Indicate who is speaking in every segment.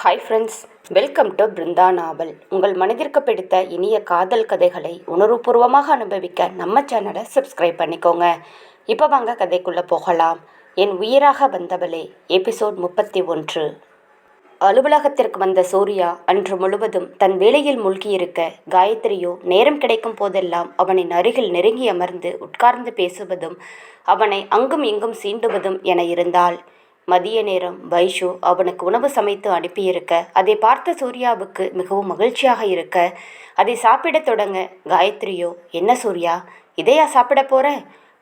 Speaker 1: Hi friends, welcome to Brinda novel. உங்கள் மனதிற்கு பிடித்த இனிய காதல் கதைகளை உணர்வுபூர்வமாக அனுபவிக்க நம்ம சேனலை சப்ஸ்கிரைப் பண்ணிக்கோங்க. இப்போ வாங்க கதைக்குள்ளே போகலாம். என் உயிராக வந்தவளே, எபிசோட் 31. அலுவலகத்திற்கு வந்த சூர்யா அன்று முழுவதும் தன் வேலையில் மூழ்கியிருக்க, காயத்ரியோ நேரம் கிடைக்கும் போதெல்லாம் அவனின் அருகில் நெருங்கி அமர்ந்து உட்கார்ந்து பேசுவதும் அவனை அங்கும் இங்கும் சீண்டுவதும் என இருந்தாள். மதிய நேரம் வைஷு அவனுக்கு உணவு சமைத்து அனுப்பியிருக்க, அதை பார்த்த சூர்யாவுக்கு மிகவும் மகிழ்ச்சியாக இருக்க, அதை சாப்பிடத் தொடங்க காயத்ரியோ, என்ன சூர்யா, இதையா சாப்பிட போற?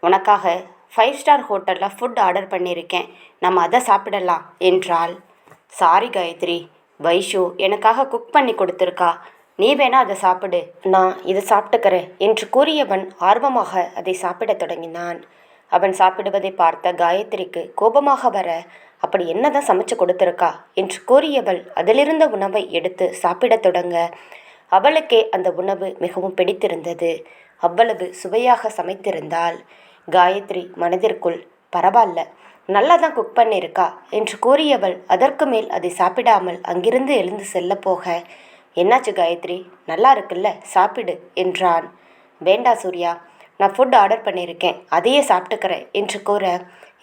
Speaker 1: உனக்காக 5 ஸ்டார் ஹோட்டலில் ஃபுட் ஆர்டர் பண்ணியிருக்கேன், நம்ம அதை சாப்பிடலாம் என்றாள். சாரி காயத்ரி, வைஷு எனக்காக குக் பண்ணி கொடுத்துருக்கா, நீ வேணா அதை சாப்பிடு, நான் இதை சாப்பிட்டுக்கிறேன் என்று கூறியவன் ஆர்வமாக அதை சாப்பிடத் தொடங்கினான். அவன் சாப்பிடுவதை பார்த்த காயத்ரிக்கு கோபமாக வர, அப்படி என்னதான் சமைச்சு கொடுத்துருக்கா என்று கூறியவள் அதிலிருந்த உணவை எடுத்து சாப்பிடத் தொடங்க, அவளுக்கே அந்த உணவு மிகவும் பிடித்திருந்தது. அவ்வளவு சுவையாக சமைத்திருந்தாள். காயத்ரி மனதிற்குள், பரவாயில்ல, நல்லா தான் குக் பண்ணியிருக்கா என்று கூறியவள் அதற்கு மேல் அதை சாப்பிடாமல் அங்கிருந்து எழுந்து செல்ல போக, என்னாச்சு காயத்ரி, நல்லா இருக்குல்ல, சாப்பிடு என்றான். வேண்டா சூர்யா, நான் ஃபுட் ஆர்டர் பண்ணியிருக்கேன், அதையே சாப்பிட்டுக்கிறேன் என்று கூற,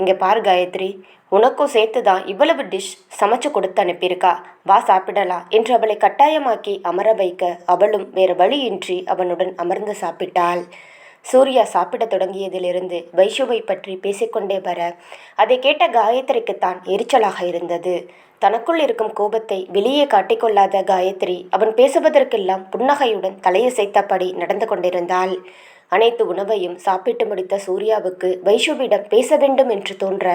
Speaker 1: இங்கே பாரு காயத்ரி, உனக்கும் சேர்த்து தான் இவ்வளவு டிஷ் சமைச்சு கொடுத்து அனுப்பியிருக்கா, வா சாப்பிடலாம் என்று அவளை கட்டாயமாக்கி அமர வைக்க, அவளும் வேறு வழியின்றி அவனுடன் அமர்ந்து சாப்பிட்டாள். சூர்யா சாப்பிடத் தொடங்கியதிலிருந்து வைஷுவை பற்றி பேசிக்கொண்டே வர, அதை கேட்ட காயத்ரிக்குத்தான் எரிச்சலாக இருந்தது. தனக்குள் இருக்கும் கோபத்தை வெளியே காட்டிக்கொள்ளாத காயத்ரி அவன் பேசுவதற்கெல்லாம் புன்னகையுடன் தலையசைத்தபடி நடந்து கொண்டிருந்தாள். அனைத்து உணவையும் சாப்பிட்டு முடித்த சூர்யாவுக்கு வைஷுவிடம் பேச வேண்டும் என்று தோன்ற,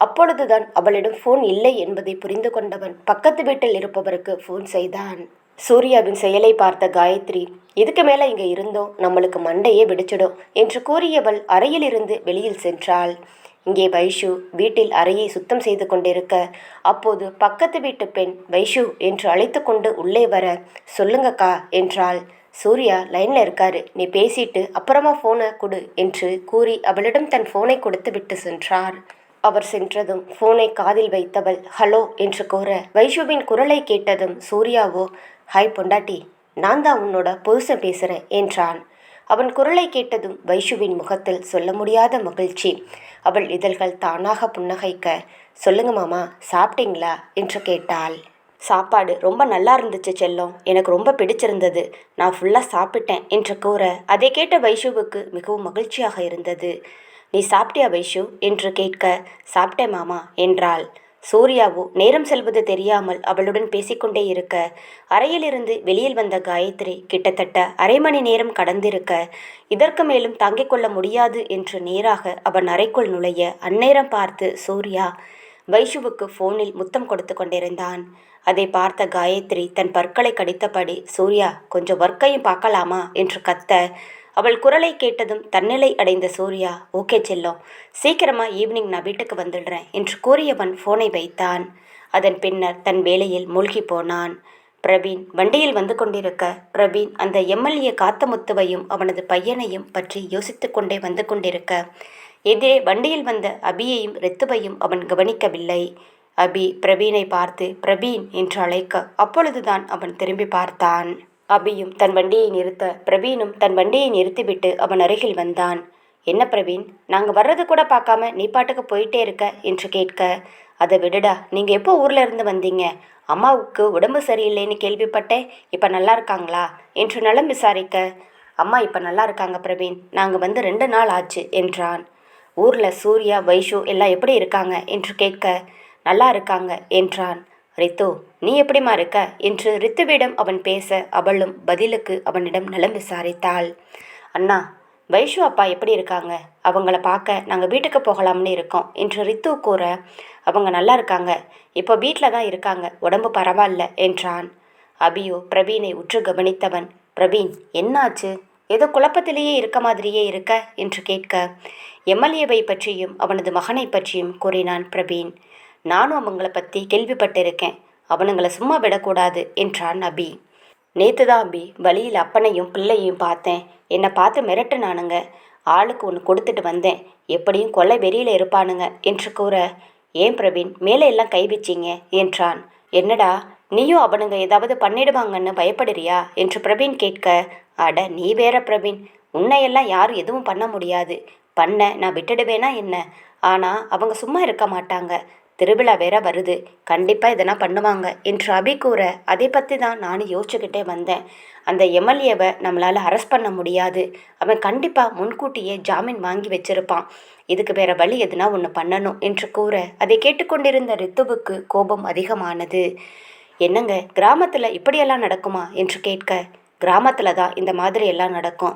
Speaker 1: அப்பொழுதுதான் அவளிடம் ஃபோன் இல்லை என்பதை புரிந்து கொண்டவன் பக்கத்து வீட்டில் இருப்பவருக்கு ஃபோன் செய்தான். சூர்யாவின் செயலை பார்த்த காயத்ரி, இதுக்கு மேலே இங்கே இருந்தோம் நம்மளுக்கு மண்டையே வெடிச்சிடும் என்று கூறியவள் அறையிலிருந்து வெளியில் சென்றாள். இங்கே வைஷு வீட்டில் அறையை சுத்தம் செய்து கொண்டிருக்க, அப்போது பக்கத்து வீட்டு பெண் வைஷு என்று அழைத்து கொண்டு உள்ளே வர, சொல்லுங்கக்கா என்றாள். சூர்யா லைனில் இருக்காரு, நீ பேசிட்டு அப்புறமா ஃபோனை கொடு என்று கூறி அவளிடம் தன் ஃபோனை கொடுத்து விட்டு சென்றார். அவர் சென்றதும் ஃபோனை காதில் வைத்தவள் ஹலோ என்று கூற, வைஷுவின் குரலை கேட்டதும் சூர்யாவோ, ஹாய் பொண்டாட்டி, நான் தான் உன்னோட புருஷன் பேசுகிறேன் என்றான். அவன் குரலை கேட்டதும் வைஷுவின் முகத்தில் சொல்ல முடியாத மகிழ்ச்சி. அவள் இதழ்கள் தானாக புன்னகைக்க, சொல்லுங்க மாமா, சாப்பிட்டீங்களா என்று கேட்டாள். சாப்பாடு ரொம்ப நல்லா இருந்துச்சு செல்லம், எனக்கு ரொம்ப பிடிச்சிருந்தது, நான் ஃபுல்லாக சாப்பிட்டேன் என்று கூற, அதை கேட்ட வைஷுவுக்கு மிகவும் மகிழ்ச்சியாக இருந்தது. நீ சாப்பிட்டியா வைஷு என்று கேட்க, சாப்பிட்டேன் மாமா என்றாள். சூர்யாவோ நேரம் செல்வது தெரியாமல் அவளுடன் பேசிக்கொண்டே இருக்க, அறையிலிருந்து வெளியில் வந்த காயத்ரி கிட்டத்தட்ட அரை மணி நேரம் கடந்திருக்க, இதற்கு மேலும் தாங்கிக் கொள்ள முடியாது என்று நேராக அவன் அறைக்குள் நுழைய, அந்நேரம் பார்த்து சூர்யா வைஷுவுக்கு ஃபோனில் முத்தம் கொடுத்து கொண்டிருந்தான். அதை பார்த்த காயத்ரி தன் பற்களை கடித்தபடி, சூர்யா கொஞ்சம் ஒர்க்கையும் பார்க்கலாமா என்று கத்த, அவள் குரலை கேட்டதும் தன்னிலை அடைந்த சூர்யா, ஓகே செல்லம், சீக்கிரமா ஈவினிங் நான் வீட்டுக்கு வந்துடுறேன் என்று கூறியவன் ஃபோனை வைத்தான். அதன் பின்னர் தன் வேலையில் மூழ்கி போனான். பிரவீன் வண்டியில் வந்து கொண்டிருக்க, பிரவீன் அந்த எம்எல்ஏ காத்தமுத்துவையும் அவனது பையனையும் பற்றி யோசித்து கொண்டே வந்து கொண்டிருக்க, எதிரே வண்டியில் வந்த அபியையும் ரித்துவையும் அவன் கவனிக்கவில்லை. அபி பிரவீனை பார்த்து பிரவீன் என்று அழைக்க, அப்பொழுதுதான் அவன் திரும்பி பார்த்தான். அபியும் தன் வண்டியை நிறுத்த, பிரவீனும் தன் வண்டியை நிறுத்திவிட்டு அவன் அருகில் வந்தான். என்ன பிரவீன், நாங்கள் வர்றது கூட பார்க்காம நீ பாட்டுக்கு போயிட்டே இருக்க என்று கேட்க, அதை விடுடா, நீங்கள் எப்போ ஊரில் இருந்து வந்தீங்க? அம்மாவுக்கு உடம்பு சரியில்லைன்னு கேள்விப்பட்டேன், இப்போ நல்லா இருக்காங்களா என்று நலம் விசாரிக்க, அம்மா இப்போ நல்லா இருக்காங்க பிரவீன், நாங்கள் வந்து 2 நாள் ஆச்சு என்றான். ஊரில் சூர்யா வைஷு எல்லாம் எப்படி இருக்காங்க என்று கேட்க, நல்லா இருக்காங்க என்றான். ரித்து, நீ எப்படிமா இருக்க என்று ரித்துவிடம் அவன் பேச, அவளும் பதிலுக்கு அவனிடம் நலம் விசாரித்தாள். அண்ணா, வைஷு அப்பா எப்படி இருக்காங்க? அவங்கள பார்க்க நாங்கள் வீட்டுக்கு போகலாம்னு இருக்கோம் என்று ரித்து கூற, அவங்க நல்லா இருக்காங்க, இப்போ வீட்டில் தான் இருக்காங்க, உடம்பு பரவாயில்ல என்றான். அபியோ பிரவீனை உற்று கவனித்தவன், பிரவீன் என்னாச்சு, ஏதோ குழப்பத்திலேயே இருக்க மாதிரியே இருக்க என்று கேட்க, எம்எல்ஏவை பற்றியும் அவனது மகனை பற்றியும் கூறினான் பிரவீன். நானும் அவங்கள பற்றி கேள்விப்பட்டிருக்கேன், அவனுங்களை சும்மா விடக்கூடாது என்றான் அபி. நேற்று தான் அபி வழியில் அப்பனையும் பிள்ளையும் பார்த்தேன், என்னை பார்த்து மிரட்டுனானுங்க, ஆளுக்கு ஒன்று கொடுத்துட்டு வந்தேன், எப்படியும் கொலை வெறியில் இருப்பானுங்க என்று கூற, ஏன் பிரவீன் மேலே எல்லாம் கை வச்சிங்க என்றான். என்னடா நீயும் அவனுங்க ஏதாவது பண்ணிடுவாங்கன்னு பயப்படுறியா என்று பிரவீன் கேட்க, அட நீ வேற பிரவீன், உன்னையெல்லாம் யாரும் எதுவும் பண்ண முடியாது. பண்ண நான் விட்டுடுவேனா என்ன? ஆனால் அவங்க சும்மா இருக்க மாட்டாங்க. திருவிழா வேற வருது, கண்டிப்பாக இதெல்லாம் பண்ணுவாங்க என்று அபி கூற, அதை பற்றி தான் நானும் யோசிச்சுக்கிட்டே வந்தேன். அந்த எம்எல்ஏவை நம்மளால் அரெஸ்ட் பண்ண முடியாது. அவன் கண்டிப்பாக முன்கூட்டியே ஜாமீன் வாங்கி வச்சிருப்பான். இதுக்கு வேற வழி எதுனா ஒன்று பண்ணணும் என்று கூற, அதை கேட்டுக்கொண்டிருந்த ரித்துவுக்கு கோபம் அதிகமானது. என்னங்க, கிராமத்தில் இப்படியெல்லாம் நடக்குமா என்று கேட்க, கிராமத்தில் தான் இந்த மாதிரி எல்லாம் நடக்கும்.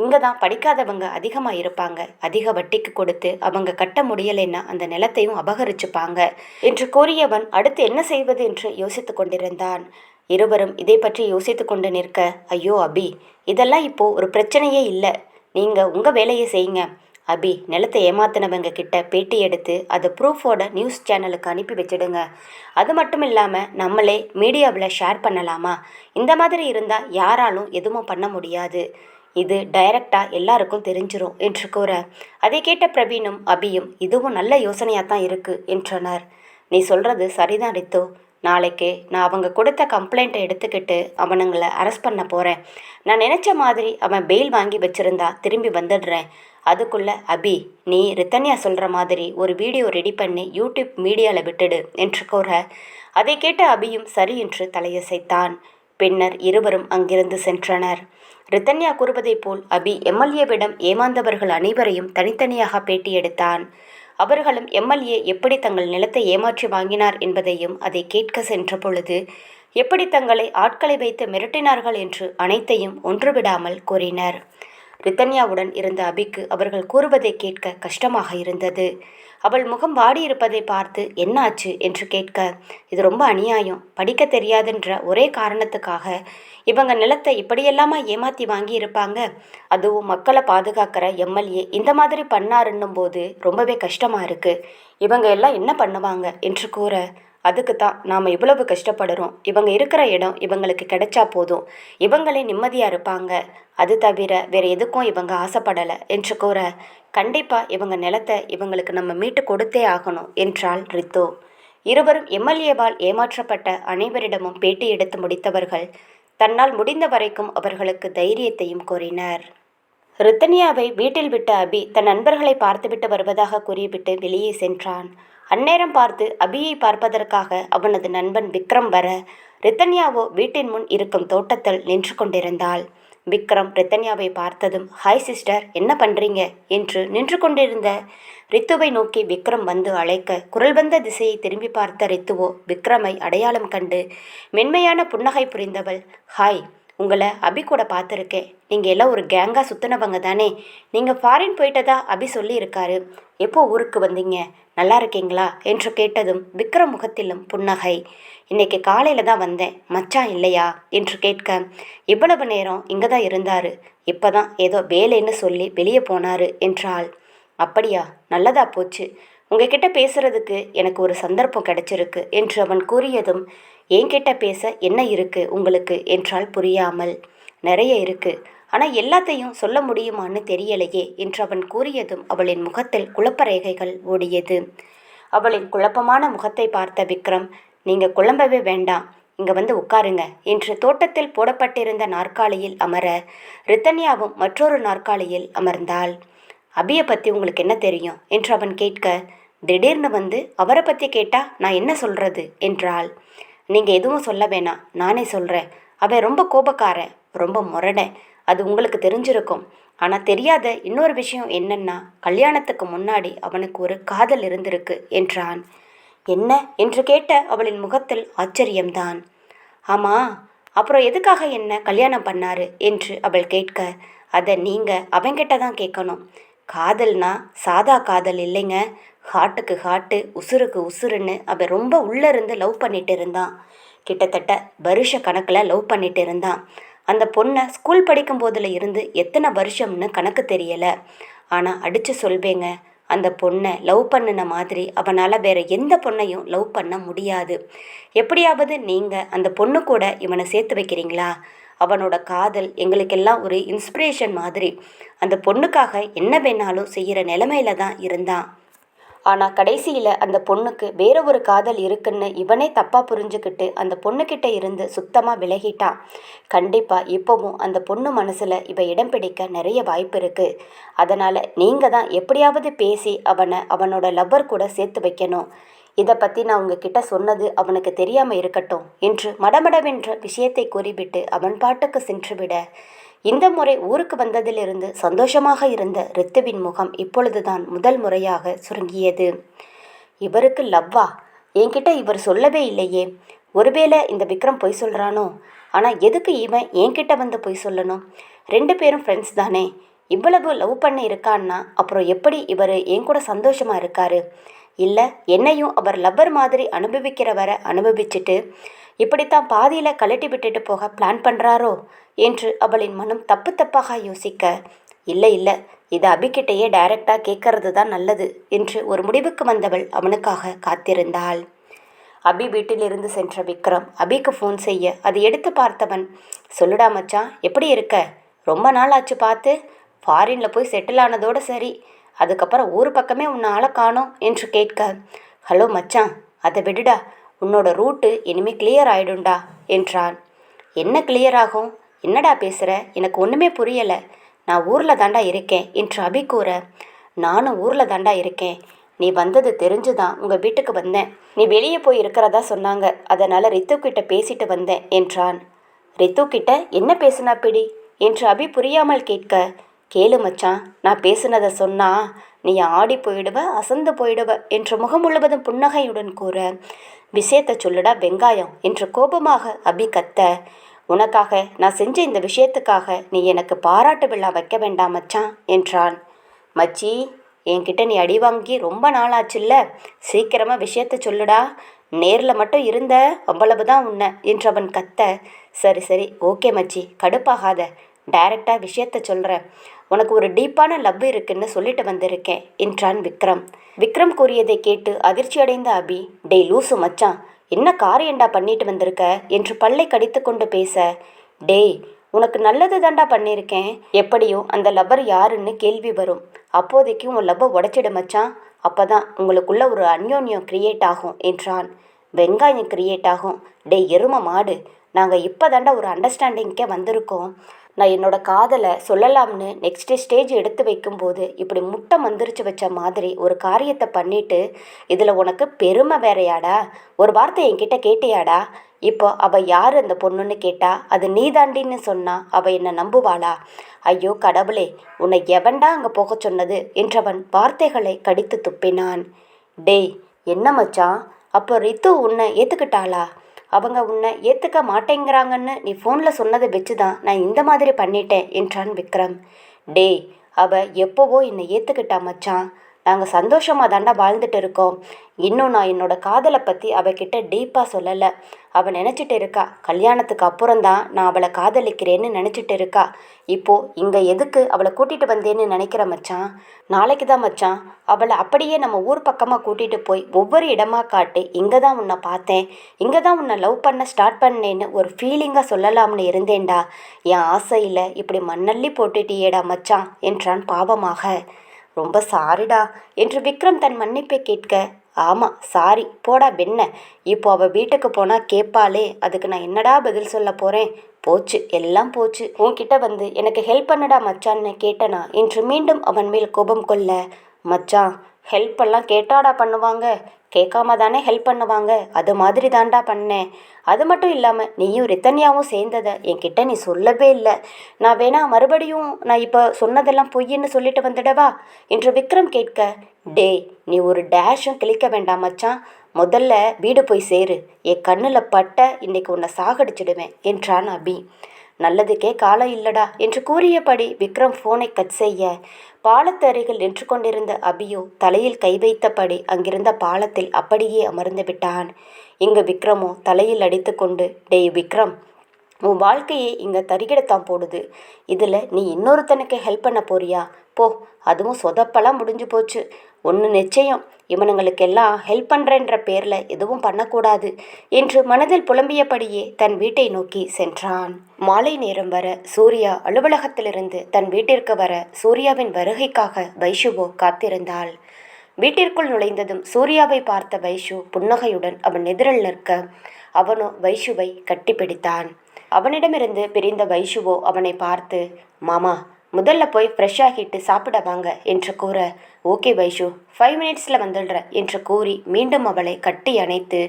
Speaker 1: இங்கே தான் படிக்காதவங்க அதிகமாக இருப்பாங்க. அதிக வட்டிக்கு கொடுத்து அவங்க கட்ட முடியலைன்னா அந்த நிலத்தையும் அபகரிச்சுப்பாங்க என்று கூறியவன் அடுத்து என்ன செய்வது என்று யோசித்து கொண்டிருந்தான். இருவரும் இதை பற்றி யோசித்து கொண்டு நிற்க, ஐயோ அபி, இதெல்லாம் இப்போ ஒரு பிரச்சனையே இல்லை. நீங்கள் உங்கள் வேலையை செய்யுங்க. அபி, நிலத்தை ஏமாத்தினவங்க கிட்ட பேட்டி எடுத்து அதை ப்ரூஃபோட நியூஸ் சேனலுக்கு அனுப்பி வச்சிடுங்க. அது மட்டும் இல்லாமல் நம்மளே மீடியாவில் ஷேர் பண்ணலாமா? இந்த மாதிரி இருந்தால் யாராலும் எதுவும் பண்ண முடியாது. இது டைரக்டாக எல்லாருக்கும் தெரிஞ்சிரும் என்று கூற, அதை கேட்ட பிரவீனும் அபியும் இதுவும் நல்ல யோசனையாக தான் இருக்குது என்றனர். நீ சொல்கிறது சரிதான் ரித்து. நாளைக்கு நான் அவங்க கொடுத்த கம்ப்ளைண்ட்டை எடுத்துக்கிட்டு அவனுங்களை அரெஸ்ட் பண்ண போகிறேன். நான் நினச்ச மாதிரி அவன் பெயில் வாங்கி வச்சுருந்தா திரும்பி வந்துடுறேன். அதுக்குள்ளே அபி, நீ ரித்தன்யா சொல்கிற மாதிரி ஒரு வீடியோ ரெடி பண்ணி யூடியூப் மீடியாவில் விட்டுடு என்று கூற, அதை கேட்ட அபியும் சரி என்று தலையசைத்தான். பின்னர் இருவரும் அங்கிருந்து சென்றனர். ரித்தன்யா கூறுவதைப் போல் அபி எம்எல்ஏவிடம் ஏமாந்தவர்கள் அனைவரையும் தனித்தனியாக பேட்டி எடுத்தான். அவர்களும் எம்எல்ஏ எப்படி தங்கள் நிலத்தை ஏமாற்றி வாங்கினார் என்பதையும் அதை கேட்க சென்ற பொழுது எப்படி தங்களை ஆட்களை வைத்து மிரட்டினார்கள் என்று அனைத்தையும் ஒன்றுவிடாமல் கூறினர். ரித்தன்யாவுடன் இருந்த அபிக்கு அவர்கள் கூறுவதை கேட்க கஷ்டமாக இருந்தது. அவள் முகம் வாடியிருப்பதை பார்த்து என்னாச்சு என்று கேட்க, இது ரொம்ப அநியாயம். படிக்க தெரியாதுன்ற ஒரே காரணத்துக்காக இவங்க நிலத்தை இப்படியெல்லாமா ஏமாற்றி வாங்கி இருப்பாங்க? அதுவும் மக்களை பாதுகாக்கிற எம்எல்ஏ இந்த மாதிரி பண்ணாருன்னும் போது ரொம்பவே கஷ்டமாக இருக்குது. இவங்க எல்லாம் என்ன பண்ணுவாங்க என்று கூற, அதுக்கு தான் நாம் இவ்வளவு கஷ்டப்படுறோம். இவங்க இருக்கிற இடம் இவங்களுக்கு கிடைச்சா போதும், இவங்களே நிம்மதியாக இருப்பாங்க. அது தவிர வேறு எதுக்கும் இவங்க ஆசைப்படலை என்று கூற, கண்டிப்பாக இவங்க நிலத்தை இவங்களுக்கு நம்ம மீட்டு கொடுத்தே ஆகணும் என்றாள் ரித்து. இருவரும் எம்எல்ஏவால் ஏமாற்றப்பட்ட அனைவரிடமும் பேட்டி எடுத்து முடித்தவர்கள் தன்னால் முடிந்த வரைக்கும் அவர்களுக்கு தைரியத்தையும் கூறினர். ரித்தன்யாவை வீட்டில் விட்ட அபி தன் நண்பர்களை பார்த்துவிட்டு வருவதாக கூறிவிட்டு வெளியே சென்றான். அந்நேரம் பார்த்து அபியை பார்ப்பதற்காக அவனது நண்பன் விக்ரம் வர, ரித்தன்யாவோ வீட்டின் முன் இருக்கும் தோட்டத்தில் நின்று கொண்டிருந்தாள். விக்ரம் ரித்தன்யாவை பார்த்ததும், ஹாய் சிஸ்டர், என்ன பண்ணுறீங்க என்று நின்று கொண்டிருந்த ரித்துவை நோக்கி விக்ரம் வந்து அழைக்க, குரல் வந்த திசையை திரும்பி பார்த்த ரித்துவோ விக்ரமை அடையாளம் கண்டு மென்மையான புன்னகை புரிந்தவள், ஹாய், உங்களை அபி கூட பார்த்துருக்கேன். நீங்கள் எல்லாம் ஒரு கேங்காக சுற்றினவங்க தானே? நீங்கள் ஃபாரின் போயிட்டதா அபி சொல்லியிருக்காரு. எப்போ ஊருக்கு வந்தீங்க? நல்லா இருக்கீங்களா என்று கேட்டதும் விக்ரம் முகத்திலும் புன்னகை. இன்னைக்கு காலையில் தான் வந்தேன், மச்சான் இல்லையா என்று கேட்க, இவ்வளவு நேரம் இங்கே தான் இருந்தார், இப்போ தான் ஏதோ வேலைன்னு சொல்லி வெளியே போனார் என்றாள். அப்படியா, நல்லதா போச்சு. உங்ககிட்ட பேசுறதுக்கு எனக்கு ஒரு சந்தர்ப்பம் கிடைச்சிருக்கு என்று அவன் கூறியதும், என்கிட்ட பேச என்ன இருக்கு உங்களுக்கு என்றால் புரியாமல். நிறைய இருக்கு, ஆனால் எல்லாத்தையும் சொல்ல முடியுமான்னு தெரியலையே என்று அவன் கூறியதும் அவளின் முகத்தில் குழப்பரேகைகள் ஓடியது. அவளின் குழப்பமான முகத்தை பார்த்த விக்ரம், நீங்கள் குழம்பவே வேண்டாம், இங்கே வந்து உட்காருங்க என்று தோட்டத்தில் போடப்பட்டிருந்த நாற்காலியில் அமர, ரித்தன்யாவும் மற்றொரு நாற்காலியில் அமர்ந்தாள். அபியை பற்றி உங்களுக்கு என்ன தெரியும் என்று அவன் கேட்க, திடீர்னு வந்து அவரை பற்றி கேட்டால் நான் என்ன சொல்கிறது என்றாள். நீங்கள் எதுவும் சொல்ல வேணாம், நானே சொல்கிறேன். அவன் ரொம்ப கோபக்காரன், ரொம்ப முரடன், அது உங்களுக்கு தெரிஞ்சிருக்கும். ஆனால் தெரியாத இன்னொரு விஷயம் என்னன்னா, கல்யாணத்துக்கு முன்னாடி அவனுக்கு ஒரு காதல் இருந்திருக்கு என்றான். என்ன என்று கேட்ட அவளின் முகத்தில் ஆச்சரியம்தான். ஆமாம், அப்புறம் எதுக்காக என்ன கல்யாணம் பண்ணாரு என்று அவள் கேட்க, அதை நீங்கள் அவங்கிட்ட தான் கேட்கணும். காதல்னா சாதா காதல் இல்லைங்க, ஹார்ட்டுக்கு ஹார்ட்டு, உசுருக்கு உசுருன்னு அவன் ரொம்ப உள்ளேருந்து லவ் பண்ணிட்டு இருந்தான். கிட்டத்தட்ட வருஷ கணக்கில் லவ் பண்ணிட்டு இருந்தான். அந்த பொண்ணை ஸ்கூல் படிக்கும் போதில் இருந்து எத்தனை வருஷம்னு கணக்கு தெரியலை. ஆனால் அடித்து சொல்வேங்க, அந்த பொண்ணை லவ் பண்ணின மாதிரி அவனால் வேற எந்த பொண்ணையும் லவ் பண்ண முடியாது. எப்படியாவது நீங்கள் அந்த பொண்ணு கூட இவனை சேர்த்து வைக்கிறீங்களா? அவனோட காதல் எங்களுக்கெல்லாம் ஒரு இன்ஸ்பிரேஷன் மாதிரி. அந்த பொண்ணுக்காக என்ன வேணாலும் செய்கிற நிலைமையில தான் இருந்தான். ஆனால் கடைசியில் அந்த பொண்ணுக்கு வேற ஒரு காதல் இருக்குன்னு இவனே தப்பாக புரிஞ்சுக்கிட்டு அந்த பொண்ணுக்கிட்ட இருந்து சுத்தமாக விலகிட்டான். கண்டிப்பாக இப்போவும் அந்த பொண்ணு மனசில் இவ இடம் பிடிக்க நிறைய வாய்ப்பு இருக்குது. அதனால் நீங்கள் தான் எப்படியாவது பேசி அவனை அவனோட லவ்வர் கூட சேர்த்து வைக்கணும். இதை பற்றி நான் உங்ககிட்ட சொன்னது அவனுக்கு தெரியாமல் இருக்கட்டும் என்று மடமடவென்ற விஷயத்தை கூறிவிட்டு அவன் பாட்டுக்கு சென்றுவிட, இந்த முறை ஊருக்கு வந்ததிலிருந்து சந்தோஷமாக இருந்த ரித்துவின் முகம் இப்பொழுதுதான் முதல் முறையாக சுருங்கியது. இவருக்கு லவ்வா? என்கிட்ட இவர் சொல்லவே இல்லையே. ஒருவேளை இந்த விக்ரம் பொய் சொல்கிறானோ? ஆனால் எதுக்கு இவன் என்கிட்ட வந்து பொய் சொல்லணும்? 2 பேரும் ஃப்ரெண்ட்ஸ் தானே. இவ்வளவு லவ் பண்ணி இருக்கான்னா அப்புறம் எப்படி இவர் என் கூட சந்தோஷமாக இருக்காரு? இல்லை என்னையும் அவர் லவ்வர் மாதிரி அனுபவிக்கிற வர அனுபவிச்சுட்டு இப்படித்தான் பாதியில் கழட்டி விட்டுட்டு போக பிளான் பண்ணுறாரோ என்று அவளின் மனம் தப்பு தப்பாக யோசிக்க, இல்லை இல்லை, இது அபிக்கிட்டேயே டைரக்டாக கேட்கறது தான் நல்லது என்று ஒரு முடிவுக்கு வந்தவள் அவனுக்காக காத்திருந்தாள். அபி வீட்டிலிருந்து சென்ற விக்ரம் அபிக்கு ஃபோன் செய்ய அதை எடுத்து பார்த்தவன், சொல்லுடா மச்சான், எப்படி இருக்க? ரொம்ப நாள் ஆச்சு பார்த்து. ஃபாரினில் போய் செட்டில் ஆனதோடு சரி, அதுக்கப்புறம் ஊர் பக்கமே உன்னை ஆளை காணோம் என்று கேட்க, ஹலோ மச்சான், அதை விடுடா, உன்னோட ரூட்டு இனிமேல் கிளியர் ஆகிடும்டா என்றான். என்ன கிளியர் ஆகும்? என்னடா பேசுகிற? எனக்கு ஒன்றுமே புரியலை. நான் ஊரில் தாண்டா இருக்கேன் என்று அபி கூற, நானும் ஊரில் தாண்டா இருக்கேன். நீ வந்தது தெரிஞ்சுதான் உங்கள் வீட்டுக்கு வந்தேன். நீ வெளியே போய் இருக்கிறதா சொன்னாங்க, அதனால் ரித்து கிட்ட பேசிட்டு வந்தேன் என்றான். ரித்து கிட்ட என்ன பேசுனா பிடி என்று அபி புரியாமல் கேட்க, கேளு மச்சான், நான் பேசுனதை சொன்னா நீ ஆடி போயிடுவ, அசந்து போயிடுவ என்று முகம் முழுவதும் புன்னகையுடன் கூற, விஷயத்தை சொல்லுடா வெங்காயம் என்று கோபமாக அபி கத்த, உனக்காக நான் செஞ்ச இந்த விஷயத்துக்காக நீ எனக்கு பாராட்டு விழா வைக்க வேண்டாம் மச்சான் என்றான். மச்சி, என்கிட்ட நீ அடி வாங்கி ரொம்ப நாளாச்சுல்ல, சீக்கிரமாக விஷயத்தை சொல்லுடா, நேரில் மட்டும் இருந்த அவ்வளவுதான் உன்னை என்று அவன் கத்த, சரி சரி ஓகே மச்சி, கடுப்பாகாத, டைரக்டாக விஷயத்த சொல்கிறேன். உனக்கு ஒரு டீப்பான லவ் இருக்குன்னு சொல்லிட்டு வந்திருக்கேன் என்றான் விக்ரம். விக்ரம் கூறியதை கேட்டு அதிர்ச்சியடைந்த அபி, டேய் லூசு மச்சான், என்ன காரியண்டா பண்ணிட்டு வந்திருக்க என்று பல்லை கடித்து கொண்டு பேச, டேய் உனக்கு நல்லது தாண்டா பண்ணியிருக்கேன். எப்படியும் அந்த லவ்வர் யாருன்னு கேள்வி வரும். அப்போதைக்கு உன் லவ்வை உடைச்சிடு மச்சான், அப்போ தான் உங்களுக்குள்ள ஒரு அந்யோன்யம் கிரியேட் ஆகும் என்றான். வெங்காயம் கிரியேட் ஆகும்? டேய் எரும மாடு, நாங்கள் இப்போ தாண்டா ஒரு அண்டர்ஸ்டாண்டிங்கே வந்திருக்கோம். நான் என்னோட காதலை சொல்லலாம்னு நெக்ஸ்ட் ஸ்டேஜ் எடுத்து வைக்கும்போது இப்படி முட்டை மந்திரிச்சு வச்ச மாதிரி ஒரு காரியத்தை பண்ணிட்டு இதில் உனக்கு பெருமை வேறையாடா? ஒரு வார்த்தை என்கிட்ட கேட்டியாடா? இப்போ அவள் யார் அந்த பொண்ணுன்னு கேட்டா அது நீதாண்டின்னு சொன்னா அவள் என்னை நம்புவாளா? ஐயோ கடவுளே, உன்னை எவன்டா அங்கே போக சொன்னது என்றவன் வார்த்தைகளை கடித்து துப்பினான். டேய் என்ன மச்சான், அப்போ ரித்து உன்னை ஏற்றுக்கிட்டாளா? அவங்க உன்னை ஏற்றுக்க மாட்டேங்கிறாங்கன்னு நீ ஃபோனில் சொன்னதை வச்சு தான் நான் இந்த மாதிரி பண்ணிட்டேன் என்றான் விக்ரம். டேய் அவள் எப்போவோ என்னை ஏற்றுக்கிட்டா மச்சான், நாங்கள் சந்தோஷமாக தாண்டா வாழ்ந்துட்டு இருக்கோம். இன்னும் நான் என்னோட காதலை பற்றி அவகிட்ட டீப்பாக சொல்லலை. அவள் நினச்சிட்டு இருக்கா கல்யாணத்துக்கு அப்புறம்தான் நான் அவளை காதலிக்கிறேன்னு நினச்சிட்டு இருக்கா. இப்போது இங்கே எதுக்கு அவளை கூட்டிகிட்டு வந்தேன்னு நினைக்கிற மச்சான்? நாளைக்கு தான் மச்சான் அவளை அப்படியே நம்ம ஊர் பக்கமாக கூட்டிகிட்டு போய் ஒவ்வொரு இடமா காட்டி, இங்கே தான் உன்னை பார்த்தேன், இங்கே தான் உன்னை லவ் பண்ண ஸ்டார்ட் பண்ணேன்னு ஒரு ஃபீலிங்காக சொல்லலாம்னு இருந்தேன்டா. என் ஆசையில் இப்படி மண்ணள்ளி போட்டுட்டியேடா மச்சான் என்றான் பாவமாக. ரொம்ப சாரிடா என்று விக்ரம் தன் மன்னிப்பை கேட்க, ஆமாம் சாரி போடா வெண்ண, இப்போ அவள் வீட்டுக்கு போனால் கேட்பாளே, அதுக்கு நான் என்னடா பதில் சொல்ல போகிறேன்? போச்சு எல்லாம் போச்சு. உன்கிட்ட வந்து எனக்கு ஹெல்ப் பண்ணடா மச்சான்னு கேட்டனா என்று மீண்டும் அவன் மேல் கோபம் கொள்ள, மச்சான் ஹெல்ப்பெல்லாம் கேட்டாடா பண்ணுவாங்க, கேட்காம தானே ஹெல்ப் பண்ணுவாங்க, அது மாதிரி தாண்டா பண்ணேன். அது மட்டும் இல்லாமல் நீயும் ரித்தன்யாவும் சேர்ந்ததை என்கிட்ட நீ சொல்லவே இல்லை. நான் வேணா மறுபடியும் நான் இப்போ சொன்னதெல்லாம் பொய்ன்னு சொல்லிட்டு வந்துடவா என்று விக்ரம் கேட்க, டேய் நீ ஒரு டேஷும் கிளிக்க வேண்டாம் மச்சான், முதல்ல வீடு போய் சேரு, என் கண்ணில் பட்ட இன்னைக்கு உன்னை சாகடிச்சிடுவேன் என்றான் அபி. நல்லதுக்கே காலம் இல்லடா என்று கூறியபடி விக்ரம் ஃபோனை கட் செய்ய, பாலத்து அருகில் நின்று கொண்டிருந்த அபியோ தலையில் கை வைத்தபடி அங்கிருந்த பாலத்தில் அப்படியே அமர்ந்து விட்டான். இங்கு விக்ரமோ தலையில் அடித்து கொண்டு, டேய் விக்ரம், உன் வாழ்க்கையை இங்கே தறிகிடத்தான் போடுது, இதில் நீ இன்னொருத்தனுக்கு ஹெல்ப் பண்ண போறியா? போ, அதுவும் சொதப்பெல்லாம் முடிஞ்சு போச்சு. ஒன்று நிச்சயம், இவனுங்களுக்கெல்லாம் ஹெல்ப் பண்ணுறேன்ற பேரில் எதுவும் பண்ணக்கூடாது என்று மனதில் புலம்பியபடியே தன் வீட்டை நோக்கி சென்றான். மாலை நேரம் வர சூர்யா அலுவலகத்திலிருந்து தன் வீட்டிற்கு வர சூர்யாவின் வருகைக்காக வைஷுவோ காத்திருந்தாள். வீட்டிற்குள் நுழைந்ததும் சூர்யாவை பார்த்த வைஷு புன்னகையுடன் அவன் எதிரில் நிற்க அவனோ வைஷுவை கட்டிப்பிடித்தான். அவனிடமிருந்து பிரிந்த வைஷுவோ அவனை பார்த்து, மாமா முதல்ல போய் ஃப்ரெஷ் ஆகிட்டு சாப்பிட வாங்க என்று கூற, ஓகே வைஷு 5 மினிட்ஸில் வந்துடுற என்று கூறி மீண்டும் அவளை கட்டி அணைத்து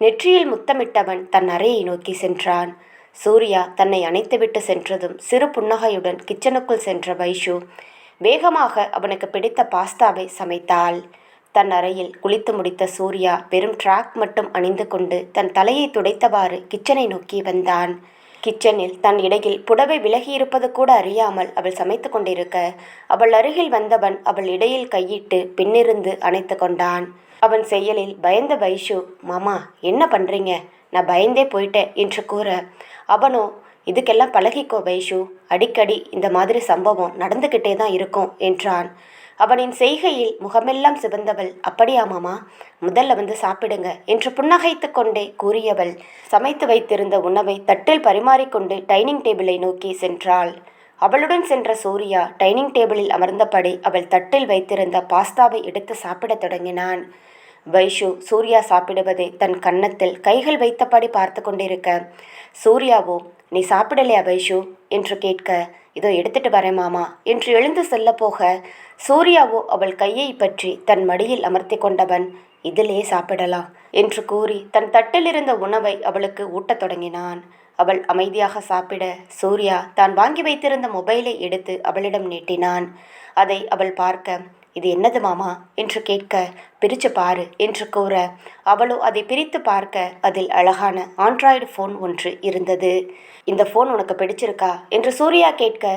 Speaker 1: நெற்றியில் முத்தமிட்டவன் தன் அறையை நோக்கி சென்றான். சூர்யா தன்னை அணைத்துவிட்டு சென்றதும் சிறு புன்னகையுடன் கிச்சனுக்குள் சென்ற வைஷு வேகமாக அவனுக்கு பிடித்த பாஸ்தாவை சமைத்தாள். தன் அறையில் குளித்து முடித்த சூர்யா வெறும் ட்ராக் மட்டும் அணிந்து கொண்டு தன் தலையை துடைத்தவாறு கிச்சனை நோக்கி வந்தான். கிச்சனில் தன் இடையில் புடவை விலகியிருப்பது கூட அறியாமல் அவள் சமைத்து கொண்டிருக்க அவள் அருகில் வந்தவன் அவள் இடையில் கையிட்டு பின்னிருந்து அணைத்து கொண்டான். அவன் செயலில் பயந்த வைஷு, மாமா என்ன பண்றீங்க, நான் பயந்தே போயிட்டேன் என்று கூற அவனோ, இதுக்கெல்லாம் பழகிக்கோ வைஷு, அடிக்கடி இந்த மாதிரி சம்பவம் நடந்துக்கிட்டே தான் இருக்கும் என்றான். அவனின் செய்கையில் முகமெல்லாம் சிவந்தவள், அப்படியா மாமா, முதல்ல வந்து சாப்பிடுங்க என்று புன்னகைத்து கொண்டே கூறியவள் சமைத்து வைத்திருந்த உணவை தட்டில் பரிமாறிக்கொண்டு டைனிங் டேபிளை நோக்கி சென்றாள். அவளுடன் சென்ற சூர்யா டைனிங் டேபிளில் அமர்ந்தபடி அவள் தட்டில் வைத்திருந்த பாஸ்தாவை எடுத்து சாப்பிடத் தொடங்கினான். வைஷு சூர்யா சாப்பிடுவதை தன் கன்னத்தில் கைகள் வைத்தபடி பார்த்து கொண்டிருக்க சூர்யாவோ, நீ சாப்பிடலையா வைஷு என்று கேட்க, இதோ எடுத்துட்டு வரேன் மாமா என்று எழுந்து செல்ல போக சூர்யாவோ அவள் கையை பற்றி தன் மடியில் அமர்த்தி கொண்டவன், இதிலே சாப்பிடலாம் என்று கூறி தன் தட்டில் இருந்த உணவை அவளுக்கு ஊட்டத் தொடங்கினான். அவள் அமைதியாக சாப்பிட சூர்யா தான் வாங்கி வைத்திருந்த மொபைலை எடுத்து அவளிடம் நீட்டினான். அதை அவள் பார்க்க, இது என்னது மாமா என்று கேட்க, பிரித்து பாரு என்று கூற அவளோ அதை பிரித்து பார்க்க அதில் அழகான ஆண்ட்ராய்டு ஃபோன் ஒன்று இருந்தது. இந்த ஃபோன் உனக்கு பிடிச்சிருக்கா என்று சூர்யா கேட்க,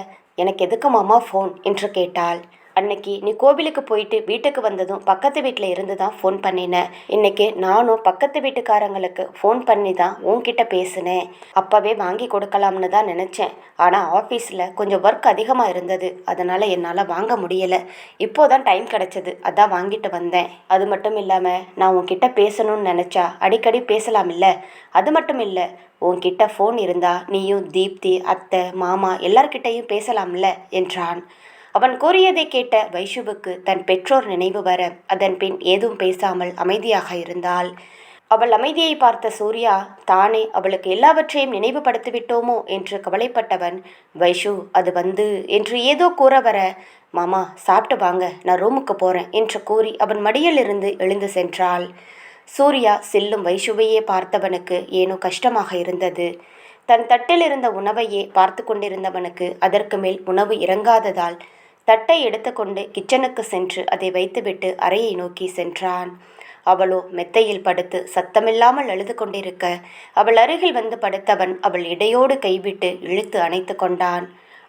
Speaker 1: எனக்கு எதுக்கு மாமா ஃபோன் என்று கேட்டாள். அன்னைக்கு நீ கோவிலுக்கு போயிட்டு வீட்டுக்கு வந்ததும் பக்கத்து வீட்டில் இருந்து தான் ஃபோன் பண்ணினேன். இன்னைக்கு நானும் பக்கத்து வீட்டுக்காரங்களுக்கு ஃபோன் பண்ணி தான் உன்கிட்ட பேசினேன். அப்போவே வாங்கி கொடுக்கலாம்னு தான் நினச்சேன். ஆனால் ஆஃபீஸில் கொஞ்சம் ஒர்க் அதிகமாக இருந்தது, அதனால் என்னால் வாங்க முடியலை. இப்போதான் டைம் கிடச்சிது, அதான் வாங்கிட்டு வந்தேன். அது மட்டும் இல்லாமல் நான் உன்கிட்ட பேசணும்னு நினச்சா அடிக்கடி பேசலாம் இல்லை? அது மட்டும் இல்லை, உன்கிட்ட ஃபோன் இருந்தா நீயும் தீப்தி அத்தை மாமா எல்லார்கிட்டையும் பேசலாம்ல என்றான். அவன் கூறியதை கேட்ட வைஷுவுக்கு தன் பெற்றோர் நினைவு வர அதன் பின் ஏதும் பேசாமல் அமைதியாக இருந்தாள். அவள் அமைதியை பார்த்த சூர்யா தானே அவளுக்கு எல்லாவற்றையும் நினைவுபடுத்திவிட்டோமோ என்று கவலைப்பட்டவன், வைஷு அது வந்து என்று ஏதோ கூற வர, மாமா சாப்பிட்டு வாங்க, நான் ரூமுக்கு போகிறேன் என்று கூறி அவன் மடியிலிருந்து எழுந்து சென்றாள். சூர்யா செல்லும் வைஷுவையே பார்த்தவனுக்கு ஏனோ கஷ்டமாக இருந்தது. தன் தட்டில் இருந்த உணவையே பார்த்து கொண்டிருந்தவனுக்கு அதற்கு மேல் உணவு இறங்காததால் தட்டை எடுத்துக்கொண்டு கிச்சனுக்கு சென்று அதை வைத்துவிட்டு அறையை நோக்கி சென்றான். அவளோ மெத்தையில் படுத்து சத்தமில்லாமல் அழுது கொண்டிருக்க அவள் அருகில் வந்து படுத்தவன் அவள் இடையோடு கைவிட்டு இழுத்து அணைத்து கொண்டான்.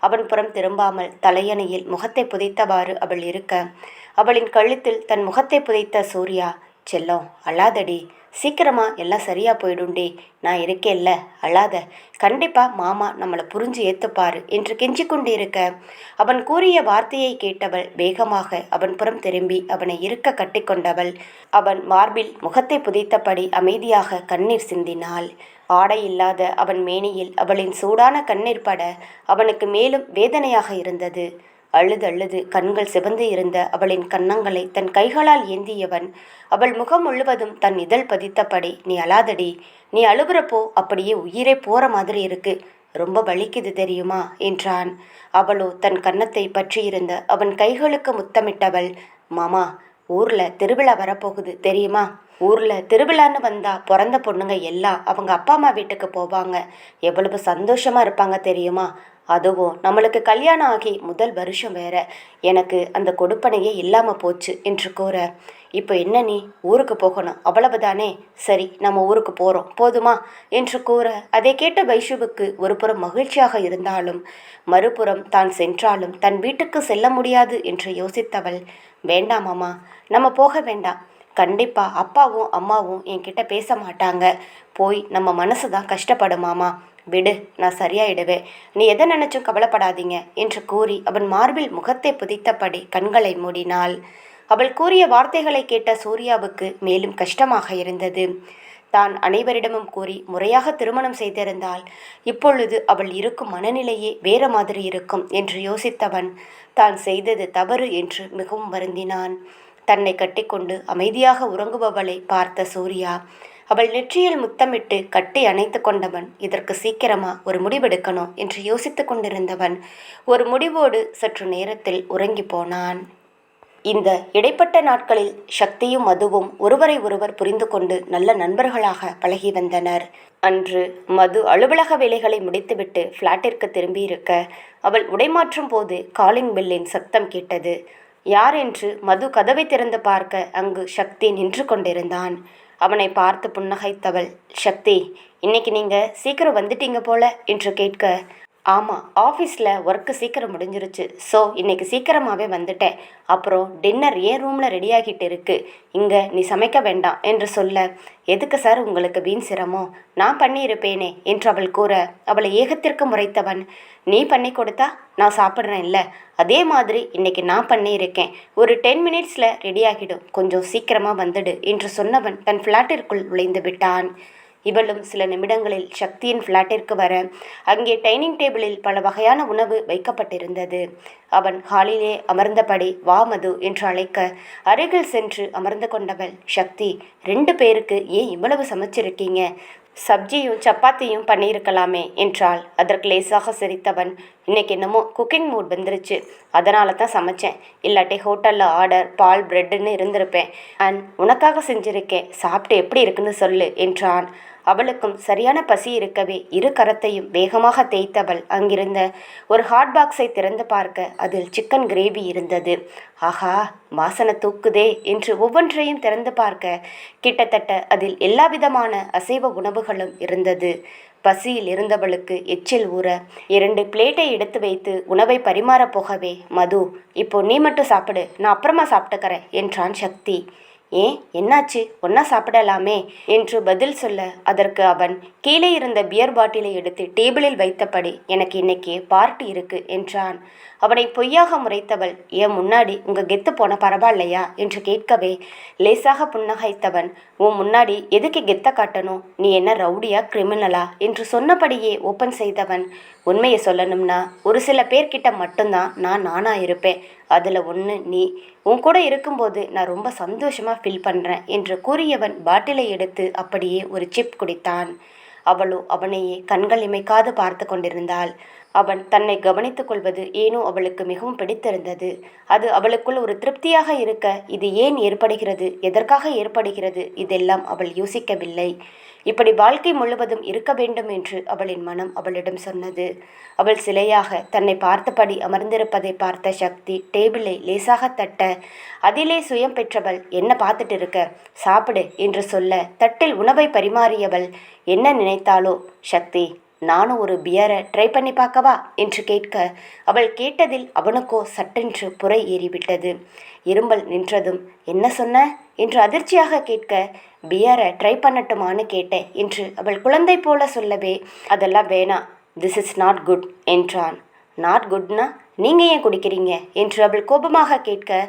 Speaker 1: அவன் புறம் திரும்பாமல் தலையணையில் முகத்தை புதைத்தவாறு அவள் இருக்க அவளின் கழுத்தில் தன் முகத்தை புதைத்த சூர்யா, செல்லம் அழாதடி, சீக்கிரமா எல்லாம் சரியா போயிடும்டி, நான் இருக்கேல்ல, அழாத, கண்டிப்பா மாமா நம்மளை புரிஞ்சு ஏத்துப்பாரு என்று கெஞ்சி கொண்டிருக்க அவன் கூறிய வார்த்தையை கேட்டவள் வேகமாக அவன் புறம் திரும்பி அவனை இருக்க கட்டிக்கொண்டவள் அவன் மார்பில் முகத்தை புதைத்தபடி அமைதியாக கண்ணீர் சிந்தினாள். ஆடை இல்லாத அவன் மேனியில் அவளின் சூடான கண்ணீர் பட அவனுக்கு மேலும் வேதனையாக இருந்தது. அழுது அழுது கண்கள் சிவந்து இருந்த அவளின் கன்னங்களை தன் கைகளால் ஏந்தியவன் அவள் முகம் முழுவதும் தன் இதழ் பதித்தபடி, நீ அழாதடி, நீ அழுகுறப்போ அப்படியே உயிரே போற மாதிரி இருக்கு, ரொம்ப வலிக்குது தெரியுமா என்றான். அவளோ தன் கன்னத்தை பற்றியிருந்த அவன் கைகளுக்கு முத்தமிட்டவள், மாமா ஊர்ல திருவிழா வரப்போகுது தெரியுமா? ஊர்ல திருவிழான்னு வந்தா பிறந்த பொண்ணுங்க எல்லாம் அவங்க அப்பா அம்மா வீட்டுக்கு போவாங்க, எவ்வளவு சந்தோஷமா இருப்பாங்க தெரியுமா? அதுவும் நம்மளுக்கு கல்யாணம் ஆகி முதல் வருஷம் வேற, எனக்கு அந்த கொடுப்பனையே இல்லாம போச்சு என்று கூற, இப்போ என்ன நீ ஊருக்கு போகணும் அவ்வளவுதானே, சரி நம்ம ஊருக்கு போறோம் போதுமா என்று கூற அதை கேட்ட வைஷுவுக்கு ஒரு புறம் மகிழ்ச்சியாக இருந்தாலும் மறுபுறம் தான் சென்றாலும் தன் வீட்டுக்கு செல்ல முடியாது என்று யோசித்தவள், வேண்டாம் மாமா, நம்ம போக வேண்டாம், கண்டிப்பா அப்பாவும் அம்மாவும் என்கிட்ட பேச மாட்டாங்க, போய் நம்ம மனசு தான் கஷ்டப்படுமாமா, விடு, நான் சரியாயிடுவேன், நீ எதை நினைச்சும் கவலைப்படாதீங்க என்று கூறி அவன் மார்பில் முகத்தை புதைத்தபடி கண்களை மூடினாள். அவள் கூறிய வார்த்தைகளை கேட்ட சூர்யாவுக்கு மேலும் கஷ்டமாக இருந்தது. தான் அனைவரிடமும் கூறி முறையாக திருமணம் செய்திருந்தால் இப்பொழுது அவள் இருக்கும் மனநிலையே வேற மாதிரி இருக்கும் என்று யோசித்தவன் தான் செய்தது தவறு என்று மிகவும் வருந்தினான். தன்னை கட்டிக்கொண்டு அமைதியாக உறங்குபவளை பார்த்த சூர்யா அவள் நெற்றியில் முத்தமிட்டு கட்டி அணைத்து கொண்டவன் இதற்கு சீக்கிரமா ஒரு முடிவெடுக்கணும் என்று யோசித்து கொண்டிருந்தவன் ஒரு முடிவோடு சற்று நேரத்தில் உறங்கி போனான். இந்த இடைப்பட்ட நாட்களில் சக்தியும் மதுவும் ஒருவரை ஒருவர் புரிந்து கொண்டு நல்ல நண்பர்களாக பழகி வந்தனர். அன்று மது அலுவலக வேலைகளை முடித்துவிட்டு ஃப்ளாட்டிற்கு திரும்பியிருக்க அவள் உடைமாற்றும் போது காலிங் பெல்லின் சத்தம் கேட்டது. யார் என்று மது கதவை திறந்து பார்க்க அங்கு சக்தி நின்று கொண்டிருந்தான். அவனை பார்த்து புன்னகைத்தவள், சக்தி, இன்னைக்கு நீங்கள் சீக்கிரம் வந்துட்டீங்க போல என்று கேட்க, ஆமாம், ஆஃபீஸில் ஒர்க்கு சீக்கிரம் முடிஞ்சிருச்சு. ஸோ இன்றைக்கி சீக்கிரமாகவே வந்துட்டேன். அப்புறம் டின்னர் ஏன் ரூமில் ரெடியாகிட்டு இருக்கு, இங்கே நீ சமைக்க வேண்டாம் என்று சொல்ல, எதுக்கு சார் உங்களுக்கு வீண் சிரமம், நான் பண்ணியிருப்பேனே என்று அவள் கூற அவளை ஏகத்திற்கு முறைத்தவன், நீ பண்ணி கொடுத்தா நான் சாப்பிட்றேன் இல்லை, அதே மாதிரி இன்றைக்கி நான் பண்ணியிருக்கேன், ஒரு 10 மினிட்ஸில் ரெடியாகிடும், கொஞ்சம் சீக்கிரமாக வந்துடு என்று சொன்னவன் தன் ஃப்ளாட்டிற்குள் நுழைந்து விட்டான். இவளும் சில நிமிடங்களில் சக்தியின் ஃப்ளாட்டிற்கு வர அங்கே டைனிங் டேபிளில் பல வகையான உணவு வைக்கப்பட்டிருந்தது. அவன் ஹாலிலே அமர்ந்தபடி வா மது என்று அழைக்க அருகில் சென்று அமர்ந்து கொண்டவள், சக்தி, 2 பேருக்கு ஏன் இவ்வளவு சமைச்சிருக்கீங்க, சப்ஜியும் சப்பாத்தியும் பண்ணியிருக்கலாமே என்றாள். அதற்கு லேசாக சிரித்தவன், இன்னைக்கு என்னமோ குக்கிங் மூட் வந்துருச்சு, அதனால தான் சமைச்சேன், இல்லாட்டி ஹோட்டலில் ஆர்டர் பால் பிரெட்டுன்னு இருந்திருப்பேன், அண்ட் உனக்காக செஞ்சுருக்கேன், சாப்பிட்டு எப்படி இருக்குன்னு சொல்லு என்றான். அவளுக்கும் சரியான பசி இருக்கவே 2 கரத்தையும் வேகமாக தேய்த்தவள் அங்கிருந்த ஒரு ஹாட் பாக்ஸை திறந்து பார்க்க அதில் சிக்கன் கிரேவி இருந்தது. ஆஹா, வாசனை தூக்குதே என்று ஒவ்வொன்றையும் திறந்து பார்க்க கிட்டத்தட்ட அதில் எல்லா விதமான அசைவ உணவுகளும் இருந்தது. பசியில் இருந்தவளுக்கு எச்சில் ஊற 2 பிளேட்டை எடுத்து வைத்து உணவை பரிமாறப் போகவே, மது, இப்போ நீ மட்டும் சாப்பிடு, நான் அப்புறமா சாப்பிட்டுக்கிறேன் என்றான் சக்தி. ஏன், என்னாச்சு, ஒன்றா சாப்பிடலாமே என்று பதில் சொல்ல அதற்கு அவன் கீழே இருந்த பியர் பாட்டிலை எடுத்து டேபிளில் வைத்தபடி, எனக்கு இன்னைக்கு பார்ட்டி இருக்கு என்றான். அவனை பொய்யாக முறைத்தவள், ஏன் முன்னாடி உங்கள் கெத்து போன பரவாயில்லையா என்று கேட்கவே லேசாக புன்னகைத்தவன், உன் முன்னாடி எதுக்கு கெத்த காட்டணும், நீ என்ன ரவுடியா கிரிமினலா என்று சொன்னபடியே ஓப்பன் செய்தவன், உண்மையை சொல்லணும்னா ஒரு சில பேர்கிட்ட மட்டும்தான் நான் நானாக இருப்பேன், அதில் ஒன்று நீ, உன் கூட இருக்கும்போது நான் ரொம்ப சந்தோஷமாக ஃபீல் பண்ணுறேன் என்று கூறியவன் பாட்டிலை எடுத்து அப்படியே ஒரு சிப் குடித்தான். அவளோ அவனையே கண்கள் இமைக்காது பார்த்து கொண்டிருந்தாள். அவன் தன்னை கவனித்துக் கொள்வது ஏனோ அவளுக்கு மிகவும் பிடித்திருந்தது. அது அவளுக்குள் ஒரு திருப்தியாக இருக்க, இது ஏன் ஏற்படுகிறது, எதற்காக ஏற்படுகிறது, இதெல்லாம் அவள் யோசிக்கவில்லை. இப்படி வாழ்க்கை முழுவதும் இருக்க வேண்டும் என்று அவளின் மனம் அவளிடம் சொன்னது. அவள் சிலையாக தன்னை பார்த்தபடி அமர்ந்திருப்பதை பார்த்த சக்தி டேபிளை லேசாக தட்ட, அதிலே சுயம் பெற்றவள், என்ன பார்த்துட்டு இருக்க, சாப்பிடு என்று சொல்ல தட்டில் உணவை பரிமாறியவள் என்ன நினைத்தாளோ, சக்தி, நானும் ஒரு பியரை ட்ரை பண்ணி பார்க்கவா என்று கேட்க அவள் கேட்டதில் அவனுக்கோ சட்டென்று புரை ஏறிவிட்டது. இரும்பல் நின்றதும், என்ன சொன்ன என்று அதிர்ச்சியாக கேட்க, பியரை ட்ரை பண்ணட்டுமான்னு கேட்டேன் என்று அவள் குழந்தை போல சொல்லவே, அதெல்லாம் வேணாம், திஸ் இஸ் நாட் குட் என்றான். நாட் குட்னா நீங்கள் ஏன் குடிக்கிறீங்க என்று அவள் கோபமாக கேட்க,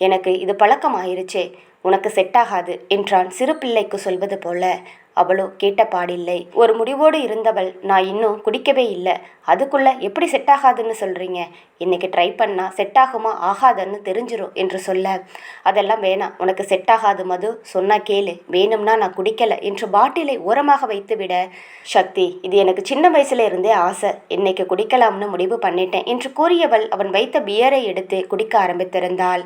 Speaker 1: எனக்கு இது பழக்கம் ஆயிருச்சே, உனக்கு செட் ஆகாது என்றான் சிறு பிள்ளைக்கு சொல்வது போல. அவளோ கேட்ட பாடில்லை. ஒரு முடிவோடு இருந்தவள், நான் இன்னும் குடிக்கவே இல்லை, அதுக்குள்ளே எப்படி செட் ஆகாதுன்னு சொல்கிறீங்க, இன்றைக்கி ட்ரை பண்ணால் செட் ஆகுமா ஆகாதுன்னு தெரிஞ்சிடும் என்று சொல்ல, அதெல்லாம் வேணாம், உனக்கு செட் ஆகாது மது, சொன்னா கேளு, வேணும்னா நான் குடிக்கலை என்று பாட்டிலை ஓரமாக வைத்து விட, சக்தி, இது எனக்கு சின்ன வயசுல இருந்தே ஆசை, இன்னைக்கு குடிக்கலாம்னு முடிவு பண்ணிட்டேன் என்று கூறியவள் அவன் வைத்த பியரை எடுத்து குடிக்க ஆரம்பித்திருந்தாள்.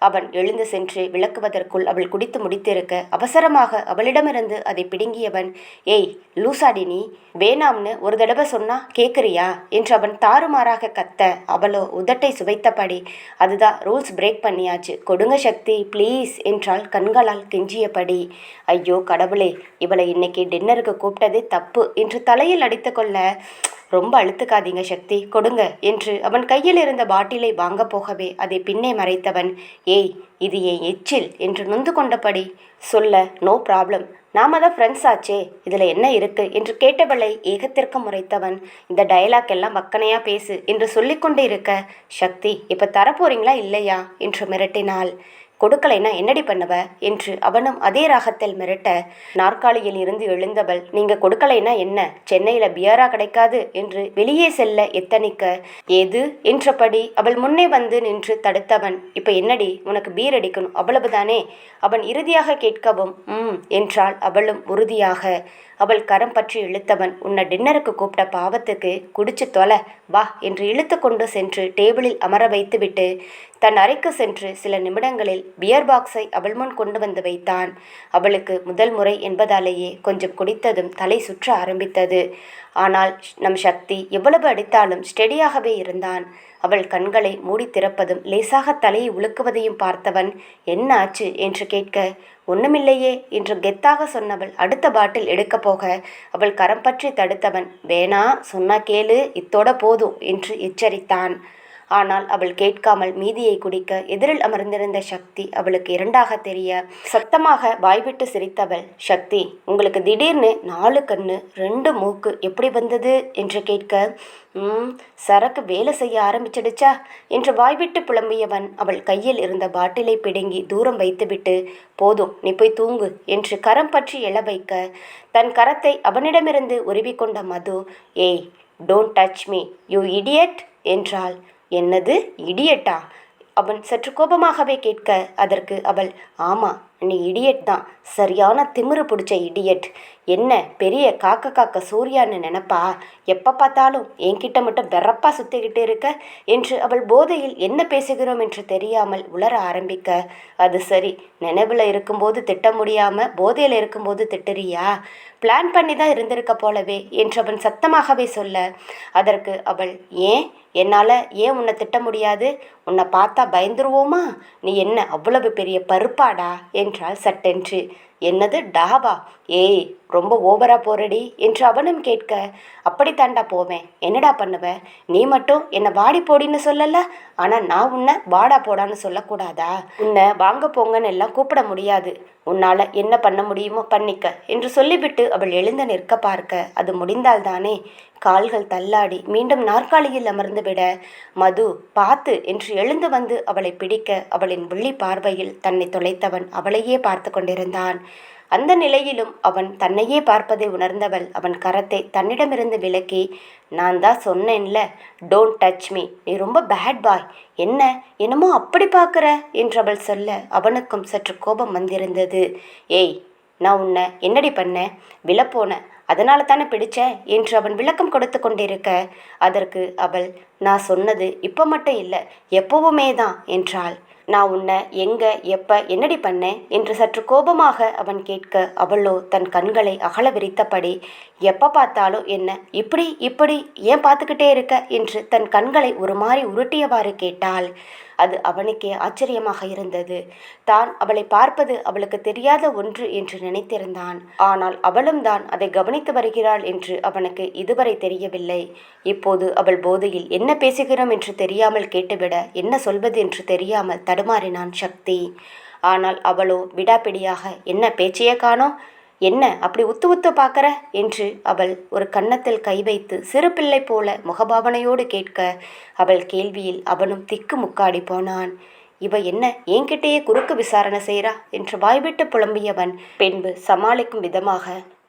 Speaker 1: அவன் எழுந்து சென்று விளக்குவதற்குள் அவள் குடித்து முடித்திருக்க அவசரமாக அவளிடமிருந்து அதை பிடுங்கியவன், ஏய் லூசாடி, நீ வேணாம்னு ஒரு தடவை சொன்னா கேட்குறியா என்று அவன் தாறுமாறாக கத்த, அவளோ உதட்டை சுவைத்தபடி, அதுதான் ரூல்ஸ் பிரேக் பண்ணியாச்சு, கொடுங்க சக்தி ப்ளீஸ் என்றாள் கண்களால் கெஞ்சியபடி. ஐயோ கடவுளே, இவளை இன்னைக்கு டின்னருக்கு கூப்பிட்டதே தப்பு என்று தலையில் அடித்து கொள்ள, ரொம்ப அழுத்துக்காதீங்க சக்தி, கொடுங்க என்று அவன் கையில் இருந்த பாட்டிலை வாங்க போகவே அதை பின்னே மறைத்தவன், ஏய் இது என் எச்சில் என்று நொந்து கொண்டபடி சொல்ல, நோ ப்ராப்ளம், நாம தான் ஃப்ரெண்ட்ஸ் ஆச்சே, இதில் என்ன இருக்கு என்று கேட்டவளை ஏகத்திற்கு முறைத்தவன், இந்த டயலாக் எல்லாம் வக்கனையாக பேசு என்று சொல்லிக்கொண்டே இருக்க, சக்தி இப்போ தரப்போறீங்களா இல்லையா என்று மிரட்டினாள். கொடுக்கலைன்னா என்னடி பண்ணுவ என்று அவனும் அதே ராகத்தில் மிரட்ட, நாற்காலியில் இருந்து எழுந்தவள், நீங்க கொடுக்கலைன்னா என்ன, சென்னையில பியரா கிடைக்காது என்று வெளியே செல்ல எத்தனிக்க, ஏது என்றபடி அவள் முன்னே வந்து நின்று தடுத்தவன், இப்ப என்னடி உனக்கு பீர் அடிக்கணும் அவ்வளவுதானே? அவன் இறுதியாக கேட்கவும் என்றாள் அவளும் உறுதியாக. அவள் கரம் பற்றி இழுத்தவன், உன்னை டின்னருக்கு கூப்பிட்ட பாவத்துக்கு குடிச்சு தொலை வா என்று இழுத்து கொண்டு சென்று டேபிளில் அமர வைத்துவிட்டு தன் அறைக்கு சென்று சில நிமிடங்களில் பியர் பாக்ஸை அவள் முன் கொண்டு வந்து வைத்தான். அவளுக்கு முதல் முறை என்பதாலேயே கொஞ்சம் குடித்ததும் தலை சுற்ற ஆரம்பித்தது. ஆனால் நம் சக்தி எவ்வளவு அடித்தாலும் ஸ்டெடியாகவே இருந்தான். அவள் கண்களை மூடி திறப்பதும் லேசாக தலையை உலுக்குவதையும் பார்த்தவன், என்ன ஆச்சு என்று கேட்க, ஒண்ணுமில்லையே என்று கெத்தாக சொன்னவள் அடுத்த பாட்டில் எடுக்கப் போக அவள் கரம் பற்றி தடுத்தவன், வேணா சொன்னா கேளு, இத்தோட போதும் என்று எச்சரித்தான். ஆனால் அவள் கேட்காமல் மீதியை குடிக்க எதிரில் அமர்ந்திருந்த சக்தி அவளுக்கு இரண்டாக தெரிய சத்தமாக வாய்விட்டு சிரித்தவள், சக்தி உங்களுக்கு திடீர்னு 4 கண்ணு 2 மூக்கு எப்படி வந்தது என்று கேட்க, சரக்கு வேலை செய்ய ஆரம்பிச்சிடுச்சா என்று வாய்விட்டு புலம்பியவன் அவள் கையில் இருந்த பாட்டிலை பிடுங்கி தூரம் வைத்துவிட்டு, போதும் நீ போய் தூங்கு என்று கரம் பற்றி எழ வைக்க தன் கரத்தை அவனிடமிருந்து உருவிக்கொண்ட மது, ஏய் don't touch me you idiot என்றாள். என்னது இடியட்டா? அவன் சற்று கோபமாகவே கேட்க அதற்கு அவள், ஆமா நீ இடியட் தான், சரியான திமிரு பிடிச்ச இடியட். என்ன பெரிய காக்க சூர்யான்னு நினைப்பா? எப்போ பார்த்தாலும் என்கிட்ட மட்டும் வெறப்பா சுத்திக்கிட்டு இருக்க என்று அவள் போதையில் என்ன பேசுகிறோம் என்று தெரியாமல் உளர ஆரம்பிக்க, அது சரி, நினைவில் இருக்கும்போது திட்ட முடியாமல் போதையில் இருக்கும்போது திட்டுறியா? பிளான் பண்ணி தான் இருந்திருக்க போலவே என்று அவன் சத்தமாகவே சொல்ல அதற்கு அவள், என்னால் ஏன் உன்னை திட்ட முடியாது? உன்னை பார்த்தா பயந்துருவோமா? நீ என்ன அவ்வளவு பெரிய பருப்பாடா என்றாள் சட்டென்று. என்னது டாபா? ஏய் ரொம்ப ஓவரா போறடி என்று அவனும் கேட்க, அப்படித்தாண்டா போவேன், என்னடா பண்ணுவ? நீ மட்டும் என்னை வாடி போடின்னு சொல்லல, ஆனால் நான் உன்னை வாடா போடான்னு சொல்லக்கூடாதா? உன்னை வாங்க போங்கன்னு எல்லாம் கூப்பிட முடியாது, உன்னால் என்ன பண்ண முடியுமோ பண்ணிக்க என்று சொல்லிவிட்டு அவள் எழுந்து நிற்க பார்க்க அது முடிந்தால்தானே. கால்கள் தள்ளாடி மீண்டும் நாற்காலியில் அமர்ந்து விட மது பார்த்து என்று எழுந்து வந்து அவளை பிடிக்க அவளின் விழி பார்வையில் தன்னை தொலைத்தவன் அவளையே பார்த்து கொண்டிருந்தான். அந்த நிலையிலும் அவன் தன்னையே பார்ப்பதை உணர்ந்தவள் அவன் கரத்தை தன்னிடமிருந்து விலக்கி, நான் தான் சொன்னேன்ல, டோன்ட் டச் மீ, நீ ரொம்ப பேட் பாய், என்ன என்னமோ அப்படி பார்க்குற என்றவள் சொல்ல அவனுக்கும் சற்று கோபம் வந்திருந்தது. ஏய் நான் உன்னை என்னடி பண்ண? விழப்போன அதனால தானே பிடிச்ச என்று அவன் விளக்கம் கொடுத்து கொண்டிருக்க அதற்கு அவள், நான் சொன்னது இப்போ மட்டும் இல்லை எப்பவுமே தான் என்றாள். நான் உன்னை எங்க எப்ப என்னடி பண்ணேன் என்று சற்று கோபமாக அவன் கேட்க அவளோ தன் கண்களை அகல விரித்தபடி, எப்ப பார்த்தாலும் என்ன இப்படி இப்படி ஏன் பார்த்துக்கிட்டே இருக்க என்று தன் கண்களை ஒரு மாதிரி உருட்டியவாறு கேட்டாள். அது அவனுக்கே ஆச்சரியமாக இருந்தது. தான் அவளை பார்ப்பது அவளுக்கு தெரியாத ஒன்று என்று நினைத்திருந்தான். ஆனால் அவளும் தான் அதை கவனித்து வருகிறாள் என்று அவனுக்கு இதுவரை தெரியவில்லை. இப்போது அவள் போதையில் என்ன பேசுகிறோம் என்று தெரியாமல் கேட்டுவிட என்ன சொல்வது என்று தெரியாமல் தடுமாறினான் சக்தி. ஆனால் அவளோ விடாப்பிடியாக, என்ன பேச்சையே காணோம், என்ன அப்படி உத்து உத்து பார்க்கற என்று அவள் ஒரு கன்னத்தில் கை வைத்து சிறு பிள்ளை போல முகபாவனையோடு கேட்க அவள் கேள்வியில் அவனும் திக்கு முக்காடி போனான். இவ என்ன என்கிட்டயே குறுக்கு விசாரணை செய்கிறா என்று வாய்விட்டு புலம்பியவன் பின்பு சமாளிக்கும் விதமாக,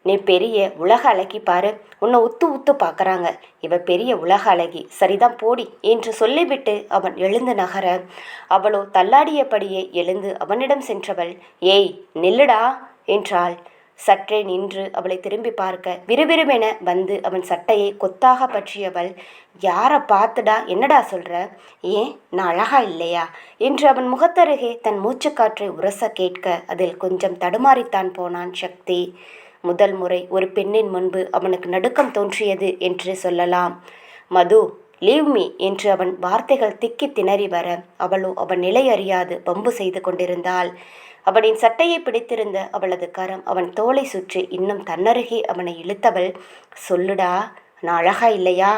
Speaker 1: நீ பெரிய உலக அழகி பாரு, உன்னை உத்து உத்து பார்க்குறாங்க, இவ பெரிய உலக அழகி, சரிதான் போடி என்று சொல்லிவிட்டு அவன் எழுந்து நகர அவளோ தள்ளாடியபடியே எழுந்து அவனிடம் சென்றவள், ஏய் நில்லுடா என்றாள். சற்றே நின்று அவளை திரும்பி பார்க்க விறுவிறுவென வந்து அவன் சட்டையை கொத்தாக பற்றியவள், யாரை பார்த்துடா என்னடா சொல்ற? ஏன் நான் அழகா இல்லையா என்று அவன் முகத்தருகே தன் மூச்சுக்காற்றை உரச கேட்க அதில் கொஞ்சம் தடுமாறித்தான் போனான் சக்தி. முதல் முறை ஒரு பெண்ணின் முன்பு அவனுக்கு நடுக்கம் தோன்றியது என்று சொல்லலாம். மது லீவ் மீ என்று அவன் வார்த்தைகள் திக்கி திணறி வர அவளோ அவன் நிலை அறியாது வம்பு செய்து கொண்டிருந்தாள். அவனின் சட்டையை பிடித்திருந்த அவளது கரம் அவன் தோளை சுற்றி இன்னும் தன்னருகே அவனை இழுத்தவள், சொல்லுடா நான் அழகா இல்லையா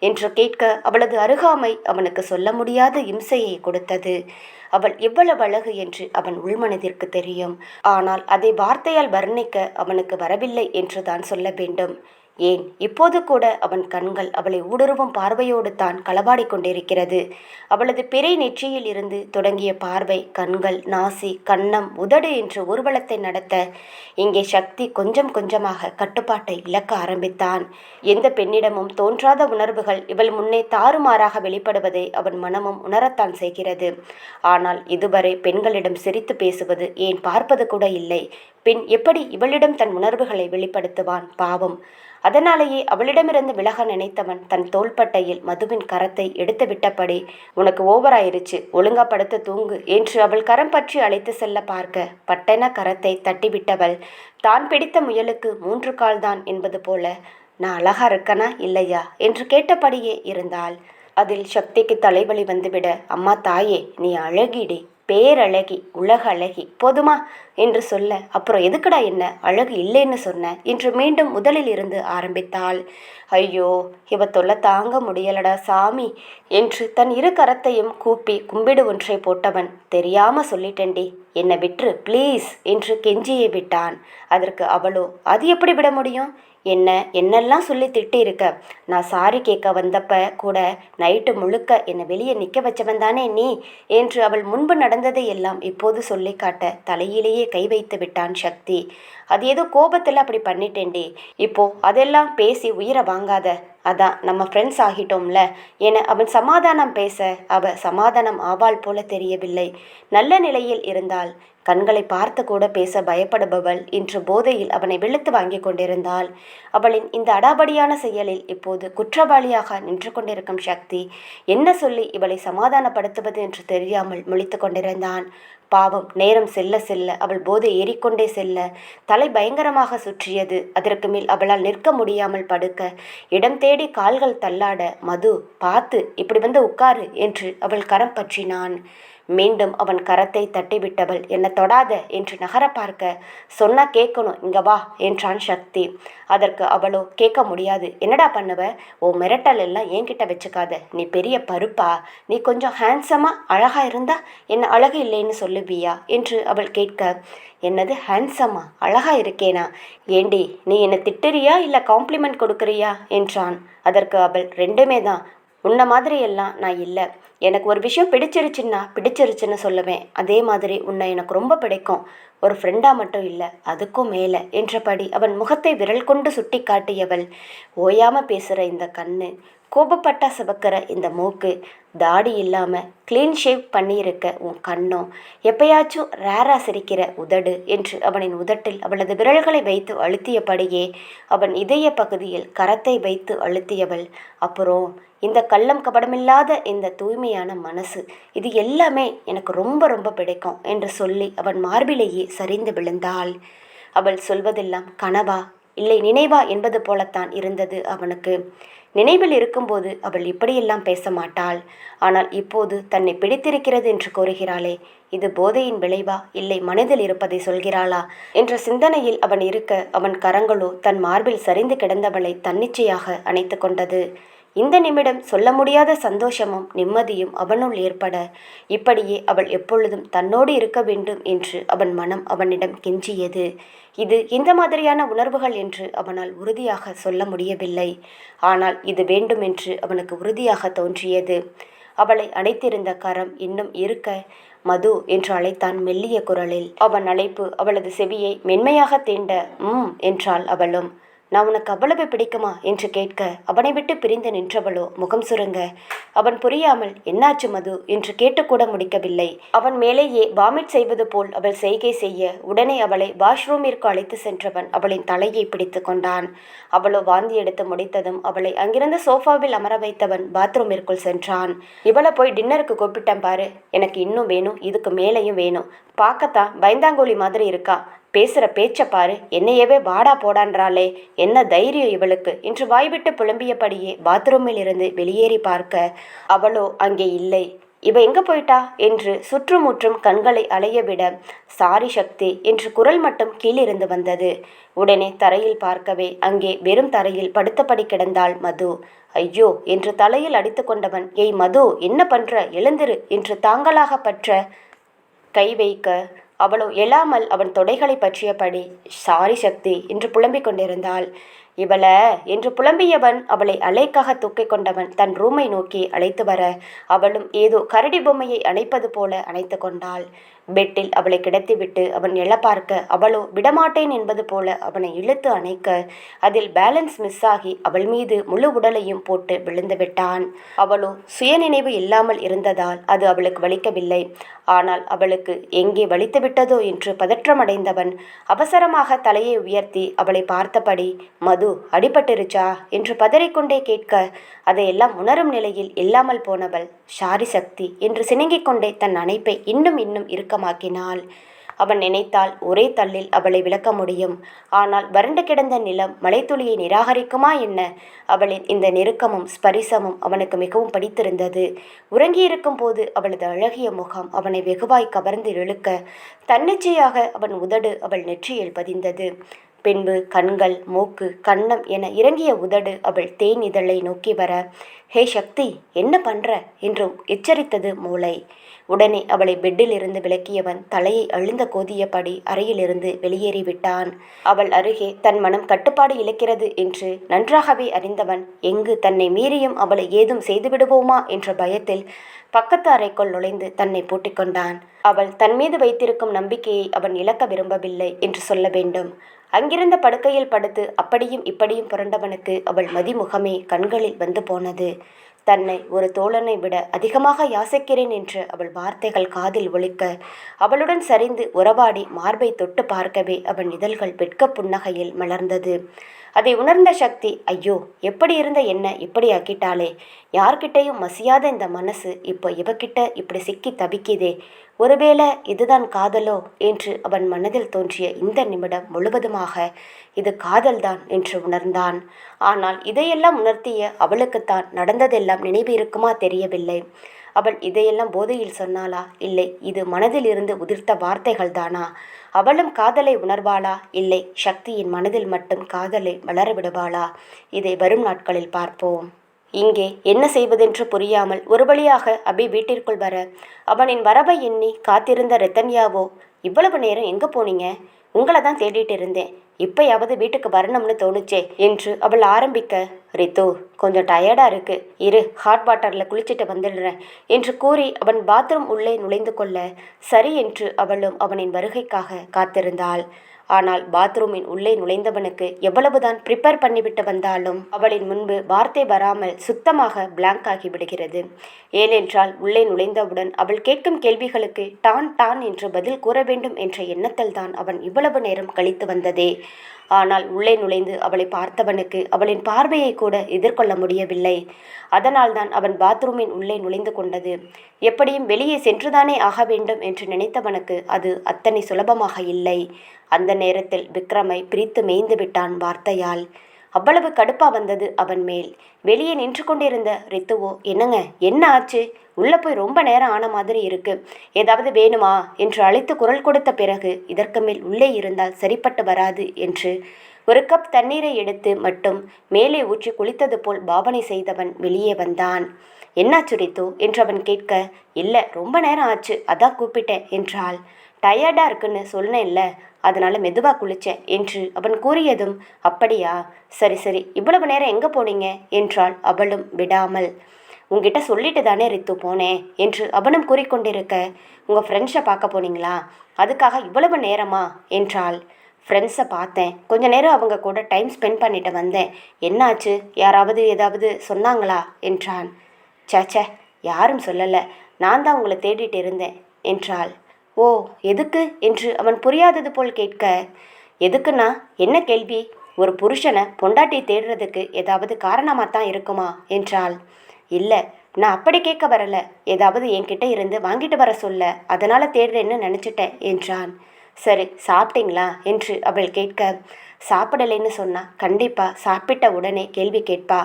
Speaker 1: என்று கேட்க அவளது அருகாமை அவனுக்கு சொல்ல முடியாத இம்சையை கொடுத்தது. அவள் எவ்வளவு அழகு என்று அவன் உள்மனதிற்கு தெரியும். ஆனால் அதை வார்த்தையால் வர்ணிக்க அவனுக்கு வரவில்லை என்று தான் சொல்ல வேண்டும். ஏன் இப்போது கூட அவன் கண்கள் அவளை ஊடுருவும் பார்வையோடு தான் களவாடி கொண்டிருக்கிறது. அவளது பிறை நெற்றியில் இருந்து தொடங்கிய பார்வை கண்கள், நாசி, கன்னம், உதடு என்று ஊர்வலத்தை நடத்த இங்கே சக்தி கொஞ்சம் கொஞ்சமாக கட்டுப்பாட்டை இழக்க ஆரம்பித்தான். எந்த பெண்ணிடமும் தோன்றாத உணர்வுகள் இவள் முன்னே தாறுமாறாக வெளிப்படுவதை அவன் மனமும் உணரத்தான் செய்கிறது. ஆனால் இதுவரை பெண்களிடம் சிரித்து பேசுவது, ஏன் பார்ப்பது கூட இல்லை. பின் எப்படி இவளிடம் தன் உணர்வுகளை வெளிப்படுத்துவான்? பாவம். அதனாலேயே அவளிடமிருந்து விலக நினைத்தவன் தன் தோள்பட்டையில் மதுவின் கரத்தை எடுத்து விட்டபடி, உனக்கு ஓவராயிருச்சு, ஒழுங்கா படுத்து தூங்கு என்று அவள் கரம் பற்றி அழைத்து செல்ல பார்க்க, பட்டென கரத்தை தட்டிவிட்டவள் தான் பிடித்த முயலுக்கு 3 கால்தான் என்பது போல, நான் அழகா இருக்கனா இல்லையா என்று கேட்டபடியே இருந்தாள். அதில் சக்திக்கு தலைவலி வந்துவிட, அம்மா தாயே, நீ அழகிடி, பேரழகி, உலக அழகி, போதுமா என்று சொல்ல, அப்புறம் எதுக்குடா என்ன அழகு இல்லைன்னு சொன்ன என்று மீண்டும் முதலில் இருந்து ஆரம்பித்தாள். ஐயோ, இவ தொல்லை தாங்க முடியலடா சாமி என்று தன் 2 கரத்தையும் கூப்பி கும்பிடு ஒன்றை போட்டவன், தெரியாம சொல்லிட்டேன்டி, என்னை விட்டுரு ப்ளீஸ் என்று கெஞ்சியே விட்டான். அதற்கு அவளோ, அது எப்படி விட முடியும்? என்னெல்லாம் சொல்லி திட்டி இருக்க. நான் சாரி கேட்க வந்தப்ப கூட நைட்டு முழுக்க என்னை வெளியே நிற்க வச்சவன் தானே நீ என்று அவள் முன்பு நடந்ததை எல்லாம் இப்போது சொல்லி காட்ட தலையிலேயே கை வைத்து விட்டான் சக்தி. அது ஏதோ கோபத்தில் அப்படி பண்ணிட்டேன்டி, இப்போ அதெல்லாம் பேசி உயிரை வாங்காத, அதான் நம்ம ஃப்ரெண்ட்ஸ் ஆகிட்டோம்ல என அவன் சமாதானம் பேச அவ சமாதானம் ஆவாள் போல தெரியவில்லை. நல்ல நிலையில் இருந்தால் கண்களை பார்த்து கூட பேச பயப்படுபவள் இன்று போதையில் அவனை வெளுத்து வாங்கி கொண்டிருந்தாள். அவளின் இந்த அடாபடியான செயலில் இப்போது குற்றவாளியாக நின்று கொண்டிருக்கும் சக்தி என்ன சொல்லி இவளை சமாதானப்படுத்துவது என்று தெரியாமல் முழித்து கொண்டிருந்தான். பாவம், நேரம் செல்ல செல்ல அவள் போதை ஏறிக்கொண்டே செல்ல தலை பயங்கரமாக சுற்றியது. அதற்கு மேல் அவளால் நிற்க முடியாமல் படுக்க இடம் தேடி கால்கள் தள்ளாட, மது பார்த்து இப்படி வந்து உட்காரு என்று அவள் கரம் பற்றினான். மீண்டும் அவன் கரத்தை தட்டிவிட்டவள், என்னை தொடாத என்று நகர பார்க்க, சொன்னா கேட்கணும், இங்க வா என்றான் சக்தி. அதற்கு அவளோ, கேட்க முடியாது, என்னடா பண்ணுவ, ஓ மிரட்டல் எல்லாம் என்கிட்ட வச்சுக்காத, நீ பெரிய பருப்பா, நீ கொஞ்சம் ஹேண்ட்ஸமா அழகா இருந்தா என்ன அழகு இல்லைன்னு சொல்லுவியா என்று அவள் கேட்க, என்னது ஹேண்ட்ஸமா, அழகா இருக்கேனா, ஏண்டி நீ என்னை திட்டுறியா இல்லை காம்ப்ளிமெண்ட் கொடுக்குறியா என்றான். அதற்கு அவள், ரெண்டுமே தான், உன்ன மாதிரி எல்லாம் நான் இல்லை, எனக்கு ஒரு விஷயம் பிடிச்சிருச்சுன்னா பிடிச்சிருச்சுன்னு சொல்லுவேன், அதே மாதிரி உன்னை எனக்கு ரொம்ப பிடிக்கும், ஒரு ஃப்ரெண்டாக மட்டும் இல்லை, அதுக்கும் மேலே என்றபடி அவன் முகத்தை விரல் கொண்டு சுட்டி காட்டியவள், ஓயாமல் பேசுகிற இந்த கண்ணு, கோபப்பட்டா சிவக்கிற இந்த மூக்கு, தாடி இல்லாமல் க்ளீன் ஷேவ் பண்ணியிருக்க உன் கண்ணும், எப்பயாச்சும் ரேரா சிரிக்கிற உதடு என்று அவனின் உதட்டில் அவளது விரல்களை வைத்து அழுத்தியபடியே அவன் இதய பகுதியில் கரத்தை வைத்து அழுத்தியவள், அப்புறம் இந்த கள்ளம் கபடமில்லாத இந்த தூய்மையான மனசு, இது எல்லாமே எனக்கு ரொம்ப ரொம்ப பிடிக்கும் என்று சொல்லி அவன் மார்பிலேயே சரிந்து விழுந்தாள். அவள் சொல்வதெல்லாம் கனவா இல்லை நினைவா என்பது போலத்தான் இருந்தது அவனுக்கு. நினைவில் இருக்கும்போது அவள் இப்படியெல்லாம் பேச மாட்டாள். ஆனால் இப்போது தன்னை பிடித்திருக்கிறது என்று கூறுகிறாளே, இது போதையின் விளைவா இல்லை மனதில் இருப்பதை சொல்கிறாளா என்ற சிந்தனையில் அவன் இருக்க, அவன் கரங்களோ தன் மார்பில் சரிந்து கிடந்தவளை தன்னிச்சையாக அணைத்து கொண்டது. இந்த நிமிடம் சொல்ல முடியாத சந்தோஷமும் நிம்மதியும் அவனுள் ஏற்பட, இப்படியே அவள் எப்பொழுதும் தன்னோடு இருக்க வேண்டும் என்று அவன் மனம் அவனிடம் கெஞ்சியது. இது இந்த மாதிரியான உணர்வுகள் என்று அவனால் உறுதியாக சொல்ல முடியவில்லை. ஆனால் இது வேண்டும் என்று அவனுக்கு உறுதியாக தோன்றியது. அவளை அணைத்திருந்த கரம் இன்னும் இருக்க, மது என்று அழைத்தான் மெல்லிய குரலில். அவன் அழைப்பு அவளது செவியை மென்மையாக தீண்ட, என்றாள் அவளும். நான் உனக்கு அவ்வளவு பிடிக்குமா என்று கேட்க, அவனை விட்டு பிரிந்து நின்றவளோ முகம் சுருங்க, அவன் புரியாமல் என்னாச்சு மது என்று கேட்டுக்கூட முடிக்கவில்லை. அவன் மேலேயே வாமிட் செய்வது போல் அவள் செய்கை செய்ய, உடனே அவளை வாஷ்ரூமிற்கு அழைத்து சென்றவன் அவளின் தலையை பிடித்து கொண்டான். அவளோ வாந்தி எடுத்து முடித்ததும் அவளை அங்கிருந்த சோஃபாவில் அமர வைத்தவன் பாத்ரூமிற்குள் சென்றான். இவளை போய் டின்னருக்கு கூப்பிட்டேன் பாரு, எனக்கு இன்னும் வேணும், இதுக்கு மேலேயும் வேணும், பார்க்கத்தான் பயந்தாங்கோலி மாதிரி இருக்கா, பேசுகிற பேச்ச பாரு, என்னையவே வாடா போடான்றாளே, என்ன தைரியம் இவளுக்கு என்று வாய்விட்டு புலம்பியபடியே பாத்ரூமில் இருந்து வெளியேறி பார்க்க, அவளோ அங்கே இல்லை. இவ எங்க போயிட்டா என்று சுற்றுமுற்றும் கண்களை அலையவிட, சாரி சக்தி என்று குரல் மட்டும் கீழிருந்து வந்தது. உடனே தரையில் பார்க்கவே அங்கே வெறும் தரையில் படுத்தபடி கிடந்தாள் மது. ஐயோ என்று தலையில் அடித்து கொண்டவன், ஏய் மது, என்ன பண்ற, எழுந்திரு என்று தாங்களாக பற்ற கை வைக்க, அவளோ எழாமல் அவன் தொடைகளை பற்றியபடி சாரி சக்தி என்று புலம்பிக் கொண்டிருந்தாள். இவள என்று புலம்பியவன் அவளை அலைக்காக தூக்கிக் கொண்டவன் தன் ரூமை நோக்கி அழைத்து வர அவளும் ஏதோ கரடி பொம்மையை அணைப்பது போல அணைத்து கொண்டாள். பெட்டில் அவளை கிடத்திவிட்டு அவன் எழ பார்க்க அவளோ விடமாட்டேன் என்பது போல அவனை இழுத்து அணைக்க அதில் பேலன்ஸ் மிஸ் ஆகி அவள் மீது முழு உடலையும் போட்டு விழுந்து விட்டான். அவளோ சுயநினைவு இல்லாமல் இருந்ததால் அது அவளுக்கு வலிக்கவில்லை. ஆனால் அவளுக்கு எங்கே வலித்து விட்டதோ என்று பதற்றமடைந்தவன் அவசரமாக தலையை உயர்த்தி அவளை பார்த்தபடி, மது அடிபட்டுருச்சா என்று பதறிக்கொண்டே கேட்க அதையெல்லாம் உணரும் நிலையில் இல்லாமல் போனவள் ஷாரி சக்தி என்று சினுங்கிக் கொண்டே தன் அணைப்பை இன்னும் இன்னும் இறுக்கமாக்கினாள். அவன் நினைத்தால் ஒரே தள்ளில் அவளை விளக்க முடியும். ஆனால் வறண்டு கிடந்த நிலம் மலைத்துளியை நிராகரிக்குமா என்ன? அவளின் இந்த நெருக்கமும் ஸ்பரிசமும் அவனுக்கு மிகவும் பிடித்திருந்தது. உறங்கியிருக்கும் போது அவளது அழகிய முகம் அவனை வெகுவாய் கவர்ந்து இழுக்க தன்னிச்சையாக அவன் உதடு அவள் நெற்றியில் பதிந்தது. பின்பு கண்கள், மூக்கு, கன்னம் என இறங்கிய உதடு அவள் தேன் இதழை நோக்கி வர, ஹே சக்தி, என்ன பண்ற என்றும் எச்சரித்தது மூளை. உடனே அவளை பெட்டில் இருந்து விலக்கியவன் தலையை அழுந்த கோதியபடி அறையிலிருந்து வெளியேறிவிட்டான். அவள் அருகே தன் மனம் கட்டுப்பாடு இழக்கிறது என்று நன்றாகவே அறிந்தவன் எங்கு தன்னை மீறியும் அவளை ஏதும் செய்துவிடுவோமா என்ற பயத்தில் பக்கத்து அறைக்குள் நுழைந்து தன்னை பூட்டிக்கொண்டான். அவள் தன் மீது வைத்திருக்கும் நம்பிக்கையை அவன் இழக்க விரும்பவில்லை என்று சொல்ல வேண்டும். அங்கிருந்த படுக்கையில் படுத்து அப்படியும் இப்படியும் புரண்டவனுக்கு அவள் மதிமுகமே கண்களில் வந்து போனது. தன்னை ஒரு தோழனை விட அதிகமாக யாசிக்கிறேன் என்று அவள் வார்த்தைகள் காதில் ஒலிக்க அவளுடன் சரிந்து உறவாடி மார்பை தொட்டு பார்க்கவே அவன் இதழ்கள் வெட்க புன்னகையில் மலர்ந்தது. அதை உணர்ந்த சக்தி, ஐயோ, எப்படி இருந்த என்ன இப்படி ஆக்கிட்டாளே, யார்கிட்டையும் மசியாத இந்த மனசு இப்போ இவகிட்ட இப்படி சிக்கி தவிக்குதே, ஒருவேளை இதுதான் காதலோ என்று அவன் மனதில் தோன்றிய இந்த நிமிடம் முழுவதுமாக இது காதல்தான் என்று உணர்ந்தான். ஆனால் இதையெல்லாம் உணர்த்திய அவளுக்குத்தான் நடந்ததெல்லாம் நினைவு இருக்குமா தெரியவில்லை. அவள் இதையெல்லாம் போதையில் சொன்னாளா, இல்லை இது மனதில் இருந்து உதிர்த்த வார்த்தைகள் தானா? அவளும் காதலை உணர்வாளா, இல்லை சக்தியின் மனதில் மட்டும் காதலை வளர விடுவாளா? இதை வரும் நாட்களில் பார்ப்போம். இங்கே என்ன செய்வதென்று புரியாமல் ஒரு வழியாக அபி வீட்டிற்குள் வர அவனின் வரவை எண்ணி காத்திருந்த ரத்தன்யாவோ, இவ்வளவு நேரம் எங்கே போனீங்க? உங்களை தான் தேடிட்டு இருந்தேன், இப்பயாவது வீட்டுக்கு வரணும்னு தோணுச்சே என்று அவள் ஆரம்பிக்க, ரித்து கொஞ்சம் டயர்டாக இருக்கு, இரு ஹாட் வாட்டரில் குளிச்சுட்டு வந்துடுறேன் என்று கூறி அவன் பாத்ரூம் உள்ளே நுழைந்து கொள்ள சரி என்று அவளும் அவனின் வருகைக்காக காத்திருந்தாள். ஆனால் பாத்ரூமின் உள்ளே நுழைந்தவனுக்கு எவ்வளவுதான் ப்ரிப்பேர் பண்ணிவிட்டு வந்தாலும் அவளின் முன்பு வார்த்தை வராமல் சுத்தமாக பிளாங்க் ஆகி விடுகிறது. ஏனென்றால் உள்ளே நுழைந்தவுடன் அவள் கேட்கும் கேள்விகளுக்கு டான் டான் என்று பதில் கூற வேண்டும் என்ற எண்ணத்தில் தான் அவன் இவ்வளவு நேரம் கழித்து வந்ததே. ஆனால் உள்ளே நுழைந்து அவளை பார்த்தவனுக்கு அவளின் பார்வையை கூட எதிர்கொள்ள முடியவில்லை. அதனால்தான் அவன் பாத்ரூமின் உள்ளே நுழைந்து கொண்டது. எப்படியும் வெளியே சென்றுதானே ஆக வேண்டும் என்று நினைத்தவனுக்கு அது அத்தனை சுலபமாக இல்லை. அந்த நேரத்தில் விக்ரமை பிரித்து மேய்ந்து விட்டான் வார்த்தையால். அவ்வளவு கடுப்பா வந்தது அவன் மேல். வெளியே நின்று கொண்டிருந்த ரித்துவோ, என்னங்க என்ன ஆச்சு, உள்ளே போய் ரொம்ப நேரம் ஆன மாதிரி இருக்கு, ஏதாவது வேணுமா என்று அழைத்து குரல் கொடுத்த பிறகு இதற்கு மேல் உள்ளே இருந்தால் சரிப்பட்டு வராது என்று ஒரு கப் தண்ணீரை எடுத்து மட்டும் மேலே ஊற்றி குளித்தது போல் பாவனை செய்தவன் வெளியே வந்தான். என்னாச்சு ரித்து என்று அவன் கேட்க, இல்லை ரொம்ப நேரம் ஆச்சு அதான் கூப்பிட்டேன் என்றாள். டயர்டாக இருக்குன்னு சொன்னேன்ல, அதனால மெதுவாக குளித்தேன் என்று அவன் கூறியதும், அப்படியா, சரி சரி இவ்வளவு நேரம் எங்கே போனீங்க என்றாள் அவளும் விடாமல். உங்ககிட்ட சொல்லிட்டு தானே ரித்து போனேன் என்று அவனும் கூறிக்கொண்டிருக்க, உங்கள் ஃப்ரெண்ட்ஸை பார்க்க போனீங்களா, அதுக்காக இவ்வளவு நேரமா என்றாள். ஃப்ரெண்ட்ஸை பார்த்தேன், கொஞ்ச நேரம் அவங்க கூட டைம் ஸ்பெண்ட் பண்ணிட்டு வந்தேன், என்னாச்சு, யாராவது ஏதாவது சொன்னாங்களா என்றான். சேச்சே, யாரும் சொல்லலை, நான் தான் உங்களை தேடிட்டு இருந்தேன் என்றாள். ஓ எதுக்கு என்று அவன் புரியாதது போல் கேட்க, எதுக்குன்னா என்ன கேள்வி, ஒரு புருஷனை பொண்டாட்டி தேடுறதுக்கு ஏதாவது காரணமாக தான் இருக்குமா என்றாள். இல்லை, நான் அப்படி கேட்க வரல, ஏதாவது என்கிட்ட இருந்து வாங்கிட்டு வர சொல்ல, அதனால் தேடுறேன்னு நினச்சிட்டேன் என்றான். சரி சாப்பிட்டீங்களா என்று அவள் கேட்க, சாப்பிடலைன்னு சொன்னா கண்டிப்பாக சாப்பிட்ட உடனே கேள்வி கேட்பா,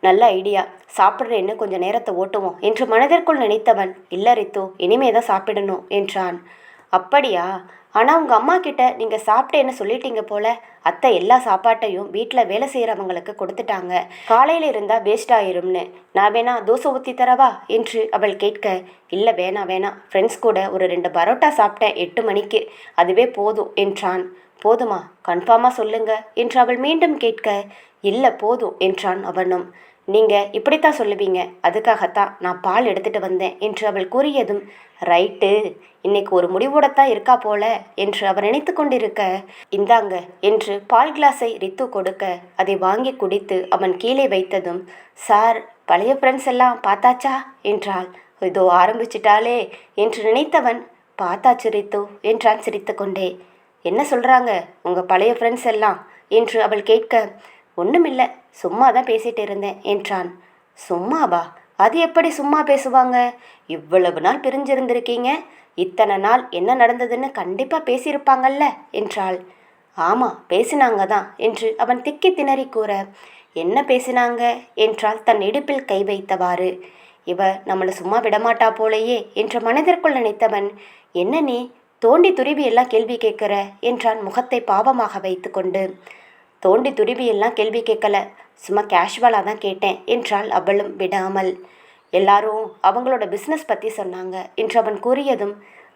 Speaker 1: நல்ல ஐடியா, சாப்பிட்றேன்னு கொஞ்சம் நேரத்தை ஓட்டுவோம் என்று மனதிற்குள் நினைத்தவன், இல்லை ரித்து இனிமே தான் சாப்பிடணும் என்றான். அப்படியா, ஆனால் உங்கள் அம்மா கிட்ட நீங்கள் சாப்பிட்டேன்னு சொல்லிட்டீங்க போல, அத்தை எல்லா சாப்பாட்டையும் வீட்டில் வேலை செய்கிறவங்களுக்கு கொடுத்துட்டாங்க, காலையில் இருந்தால் வேஸ்ட் ஆயிரும்னு, நான் வேணா தோசை ஊற்றி தரவா என்று அவள் கேட்க, இல்லை வேணாம் வேணாம், ஃப்ரெண்ட்ஸ் கூட ஒரு 2 பரோட்டா சாப்பிட்டேன் 8 மணிக்கு, அதுவே போதும் என்றான். போதுமா, கன்ஃபார்மாக சொல்லுங்க என்று அவள் மீண்டும் கேட்க, இல்லை போதும் என்றான் அவனும். நீங்கள் இப்படித்தான் சொல்லுவீங்க, அதுக்காகத்தான் நான் பால் எடுத்துட்டு வந்தேன் என்று அவள் கூறியதும், ரைட்டு, இன்னைக்கு ஒரு முடிவோடத்தான் இருக்கா போல என்று அவர் நினைத்து கொண்டிருக்க, இந்தாங்க என்று பால் கிளாஸை ரித்து கொடுக்க அதை வாங்கி குடித்து அவன் கீழே வைத்ததும், சார் பழைய ஃப்ரெண்ட்ஸ் எல்லாம் பார்த்தாச்சா என்றாள். இதோ ஆரம்பிச்சிட்டாளே என்று நினைத்தவன், பார்த்தாச்சு ரித்து என்றான் சிரித்து கொண்டே. என்ன சொல்கிறாங்க உங்கள் பழைய ஃப்ரெண்ட்ஸ் எல்லாம் என்று அவள் கேட்க, ஒன்றுமில்லை, சும்மா தான் பேசிகிட்டு இருந்தேன் என்றான். சும்மாவா? அது எப்படி சும்மா பேசுவாங்க? இவ்வளவு நாள் பிரிஞ்சிருந்திருக்கீங்க, இத்தனை நாள் என்ன நடந்ததுன்னு கண்டிப்பாக பேசியிருப்பாங்கல்ல என்றாள். ஆமாம் பேசினாங்க தான் என்று அவன் திக்கி திணறி கூற, என்ன பேசினாங்க என்றால் தன் இடுப்பில் கை வைத்தவாறு. இவ நம்மளை சும்மா விடமாட்டா போலேயே என்ற மனதிற்குள் நினைத்தவன், என்ன நீ தோண்டி துருவி எல்லாம் கேள்வி கேட்குற என்றான் முகத்தை பாவமாக வைத்து கொண்டு. தோண்டி துருவி எல்லாம் கேள்வி கேட்கல, சும்மா கேஷுவலாக தான் கேட்டேன் என்றாள் அவளும் விடாமல். எல்லாரும் அவங்களோட பிஸ்னஸ் பற்றி சொன்னாங்க என்று அவன் கூறியதும்,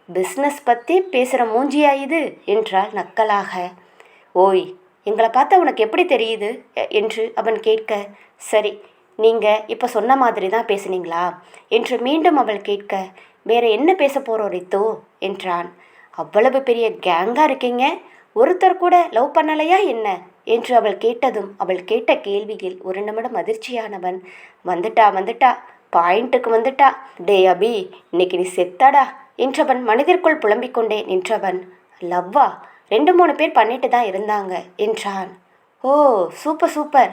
Speaker 1: பிஸ்னஸ் பற்றி பேசுகிற மூஞ்சியா இது என்றாள் நக்கலாக. ஓய், எங்களை பார்த்தா உனக்கு எப்படி தெரியுது என்று அவன் கேட்க, சரி நீங்கள் இப்போ சொன்ன மாதிரி தான் பேசுனீங்களா என்று மீண்டும் அவள் கேட்க, வேற என்ன பேச போகிறோம் ரித்து என்றான். அவ்வளவு பெரிய கேங்காக இருக்கீங்க, ஒருத்தர் கூட லவ் பண்ணலையா என்ன என்று அவள் கேட்டதும் அவள் கேட்ட கேள்வியில் ஒரு நிமிடம் அதிர்ச்சியானவன், வந்துட்டா பாயிண்ட்டுக்கு வந்துட்டா, டே அபி இன்னைக்கு நீ செத்தாடா என்றவன் மனதிற்குள் புலம்பிக் கொண்டே நின்றவன், லவ்வா 2-3 பேர் பண்ணிட்டு தான் இருந்தாங்க என்றான். ஓ சூப்பர் சூப்பர்,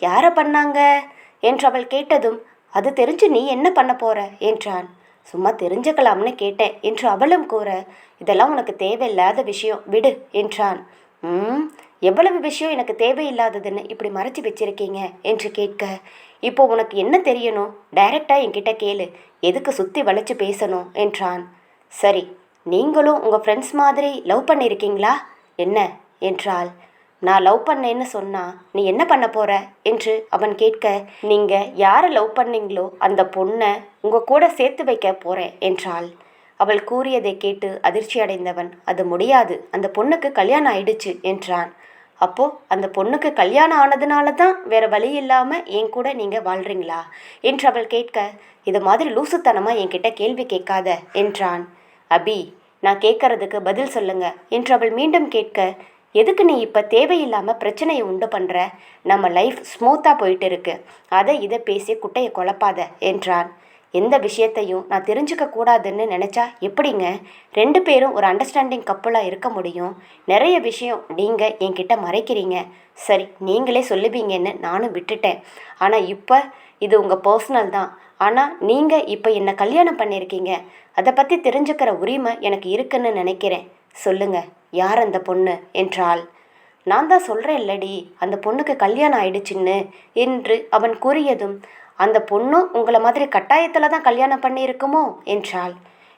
Speaker 1: யாரை பண்ணாங்க என்று அவள் கேட்டதும், அது தெரிஞ்சு நீ என்ன பண்ண போற என்றான். சும்மா தெரிஞ்சுக்கலாம்னு கேட்டேன் என்று அவளும் கூற, இதெல்லாம் உனக்கு தேவையில்லாத விஷயம் விடு என்றான். எவ்வளவு விஷயம் எனக்கு தேவையில்லாததுன்னு இப்படி மறைச்சி வச்சிருக்கீங்க என்று கேட்க, இப்போ உனக்கு என்ன தெரியணும், டைரெக்டாக என்கிட்ட கேளு, எதுக்கு சுற்றி வளைச்சு பேசணும் என்றான். சரி, நீங்களும் உங்கள் ஃப்ரெண்ட்ஸ் மாதிரி லவ் பண்ணியிருக்கீங்களா என்ன என்றாள். நான் லவ் பண்ணேன்னு சொன்னா நீ என்ன பண்ண போற என்று அவன் கேட்க, நீங்கள் யாரை லவ் பண்ணீங்களோ அந்த பொண்ணை உங்கள் கூட சேர்த்து வைக்க போகிறேன் என்றாள். அவள் கூறியதை கேட்டு அதிர்ச்சி அடைந்தவன், அது முடியாது, அந்த பொண்ணுக்கு கல்யாணம் ஆயிடுச்சு என்றான். அப்போது அந்த பொண்ணுக்கு கல்யாணம் ஆனதுனால தான் வேறு வழி இல்லாமல் என் கூட நீங்கள் வாழ்கிறீங்களா என்று அவள் கேட்க, இது மாதிரி லூசுத்தனமாக என்கிட்ட கேள்வி கேட்காத என்றான். அபி, நான் கேட்கறதுக்கு பதில் சொல்லுங்க என்று அவள் மீண்டும் கேட்க, எதுக்கு நீ இப்போ தேவையில்லாமல் பிரச்சனையை உண்டு பண்ணுற, நம்ம லைஃப் ஸ்மூத்தாக போயிட்டு இருக்கு, இதை பேசி குட்டையை குழப்பாத என்றான். எந்த விஷயத்தையும் நான் தெரிஞ்சுக்க கூடாதுன்னு நினச்சா எப்படிங்க 2 பேரும் ஒரு அண்டர்ஸ்டாண்டிங் கப்பலாக இருக்க முடியும்? நிறைய விஷயம் நீங்கள் என்கிட்ட மறைக்கிறீங்க, சரி நீங்களே சொல்லுவீங்கன்னு நானும் விட்டுட்டேன். ஆனால் இப்போ இது உங்கள் பர்சனல் தான், ஆனால் நீங்கள் இப்போ என்னை கல்யாணம் பண்ணியிருக்கீங்க, அதை பற்றி தெரிஞ்சுக்கிற உரிமை எனக்கு இருக்குன்னு நினைக்கிறேன். சொல்லுங்க, யார் அந்த பொண்ணு என்றாள். நான் தான் சொல்கிறேன் இல்லடி, அந்த பொண்ணுக்கு கல்யாணம் ஆயிடுச்சுன்னு என்று அவன் கூறியதும், அந்த பொண்ணும் உங்களை மாதிரி கட்டாயத்தில் தான் கல்யாணம் பண்ணியிருக்குமோ என்றாள்.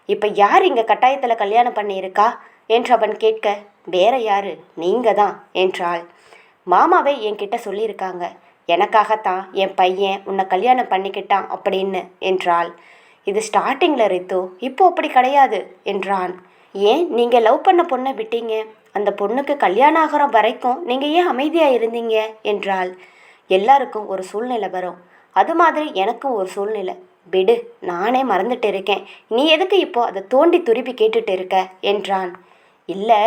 Speaker 1: இப்போ யார் இங்கே கட்டாயத்தில் கல்யாணம் பண்ணியிருக்கா என்று அவன் கேட்க, வேற யாரு, நீங்கள் தான் என்றாள். மாமாவே என்கிட்ட சொல்லியிருக்காங்க, எனக்காகத்தான் என் பையன் உன்னை கல்யாணம் பண்ணிக்கிட்டான் அப்படின்னு என்றாள். இது ஸ்டார்டிங்கில் ரித்து, இப்போ அப்படி கிடையாது என்றான். ஏன் நீங்கள் லவ் பண்ண பொண்ணை விட்டீங்க, அந்த பொண்ணுக்கு கல்யாணம் ஆகிற வரைக்கும் நீங்கள் ஏன் அமைதியாக இருந்தீங்க என்றாள். எல்லாருக்கும் ஒரு சூழ்நிலை வரும், அது மாதிரி எனக்கும் ஒரு சூழ்நிலை, விடு, நானே மறந்துட்டு இருக்கேன், நீ எதுக்கு இப்போ அதை தோண்டி துருப்பி கேட்டுட்டு இருக்க என்றான். இல்லை,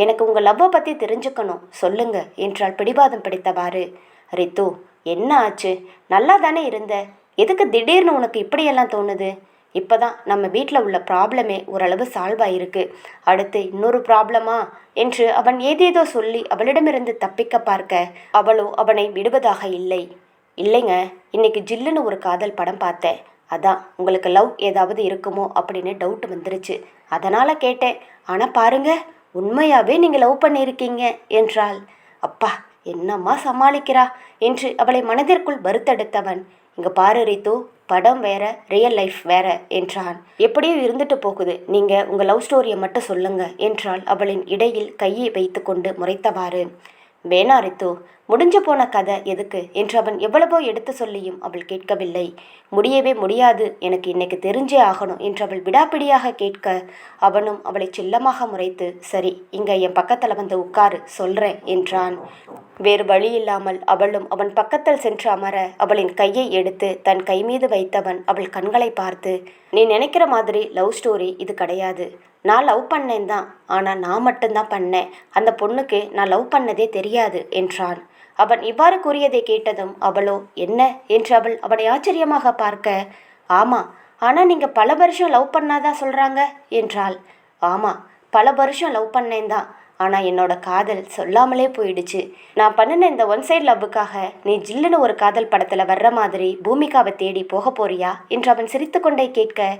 Speaker 1: எனக்கு உங்கள் லவ்வை பற்றி தெரிஞ்சுக்கணும், சொல்லுங்க என்றாள் பிடிவாதம் பிடித்தவாறு. ரித்து, என்ன ஆச்சு, நல்லா தானே இருந்த, எதுக்கு திடீர்னு உனக்கு இப்படியெல்லாம் தோணுது? இப்போ தான் நம்ம வீட்டில் உள்ள ப்ராப்ளமே ஓரளவு சால்வ் ஆகிருக்கு, அடுத்து இன்னொரு ப்ராப்ளமா என்று அவன் ஏதேதோ சொல்லி அவளிடமிருந்து தப்பிக்க பார்க்க அவளோ அவனை விடுவதாக இல்லை. இல்லைங்க, இன்னைக்கு ஜில்லுன்னு ஒரு காதல் படம் பார்த்தேன், அதான் உங்களுக்கு லவ் ஏதாவது இருக்குமோ அப்படின்னு டவுட் வந்துருச்சு, அதனால் கேட்டேன். ஆனால் பாருங்க, உண்மையாகவே நீங்கள் லவ் பண்ணியிருக்கீங்க என்றாள். அப்பா என்னம்மா சமாளிக்கிறா என்று அவளை மனதிற்குள் வருத்தெடுத்தவன், இங்கே பாரு ரித்து, படம் வேற, ரியல் லைஃப் வேற என்றான். எப்படியோ இருந்துட்டு போகுது, நீங்கள் உங்கள் லவ் ஸ்டோரியை மட்டும் சொல்லுங்க என்றாள் அவளின் இடையில் கையை வைத்து கொண்டு முறைத்தவாறு. வேணா ரித்து, முடிஞ்சு போன கதை எதுக்கு என்று அவன் எவ்வளவோ எடுத்து சொல்லியும் அவள் கேட்கவில்லை. முடியவே முடியாது, எனக்கு இன்னைக்கு தெரிஞ்சே ஆகணும் என்று அவள் விடாப்பிடியாக கேட்க அவனும் அவளை செல்லமாக முறைத்து, சரி இங்க என் பக்கத்தில் வந்து உட்காரு சொல்றேன் என்றான். வேறு வழி இல்லாமல் அவளும் அவன் பக்கத்தில் சென்று அமர அவளின் கையை எடுத்து தன் கை மீது வைத்தவன் அவள் கண்களை பார்த்து, நீ நினைக்கிற மாதிரி லவ் ஸ்டோரி இது கிடையாது. நான் லவ் பண்ணேன் தான், ஆனால் நான் மட்டும்தான் பண்ணேன். அந்த பொண்ணுக்கு நான் லவ் பண்ணதே தெரியாது என்றான். அவன் இவ்வாறு கூறியதை கேட்டதும் அவளோ என்ன என்று அவனை ஆச்சரியமாக பார்க்க, ஆமா, ஆனால் நீங்கள் பல வருஷம் லவ் பண்ணாதா சொல்கிறாங்க என்றாள். ஆமாம், பல வருஷம் லவ் பண்ணேன் தான், ஆனால் என்னோட காதல் சொல்லாமலே போயிடுச்சு. நான் பண்ணின இந்த ஒன் சைட் லவ்வுக்காக நீ ஜில்லுன்னு ஒரு காதல் படத்தில் வர்ற மாதிரி பூமிகாவை தேடி போக போறியா என்று அவன் சிரித்து கொண்டே கேட்க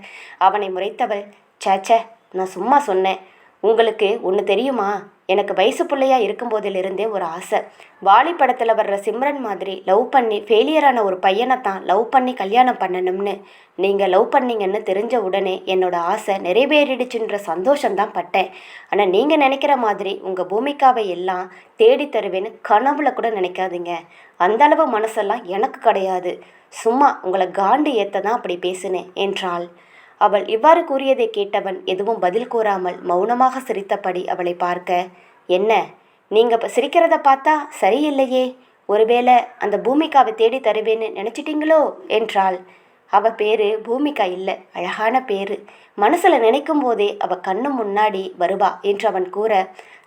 Speaker 1: அவனை முறைத்தவள், சேச்சே, நான் சும்மா சொன்னேன். உங்களுக்கு ஒன்று தெரியுமா, எனக்கு வயசு பிள்ளையா இருக்கும்போதிலிருந்தே ஒரு ஆசை. வாலி படத்தில் வர்ற சிம்ரன் மாதிரி லவ் பண்ணி ஃபெயிலியரான ஒரு பையனை தான் லவ் பண்ணி கல்யாணம் பண்ணணும்னு. நீங்கள் லவ் பண்ணீங்கன்னு தெரிஞ்ச உடனே என்னோட ஆசை நிறைவேறிடுச்சுன்ற சந்தோஷம்தான் பட்டேன். ஆனால் நீங்கள் நினைக்கிற மாதிரி உங்கள் பூமிக்காவை எல்லாம் தேடி தருவேன்னு கனவுல கூட நினைக்காதீங்க. அந்தளவு மனசெல்லாம் எனக்கு கிடையாது. சும்மா உங்களை காண்டு ஏற்ற தான் அப்படி பேசினேன் என்றாள். அவள் இவ்வாறு கூறியதை கேட்டவன் எதுவும் பதில் கூறாமல் மௌனமாக சிரித்தபடி அவளை பார்க்க, என்ன நீங்கள் சிரிக்கிறத பார்த்தா சரியில்லையே, ஒருவேளை அந்த பூமிகாவை தேடி தருவேன்னு நினச்சிட்டீங்களோ என்றாள். அவள் பேரு பூமிகா இல்லை, அழகான பேரு. மனசில் நினைக்கும் போதே அவள் கண்ணு முன்னாடி வருவா என்று அவன் கூற,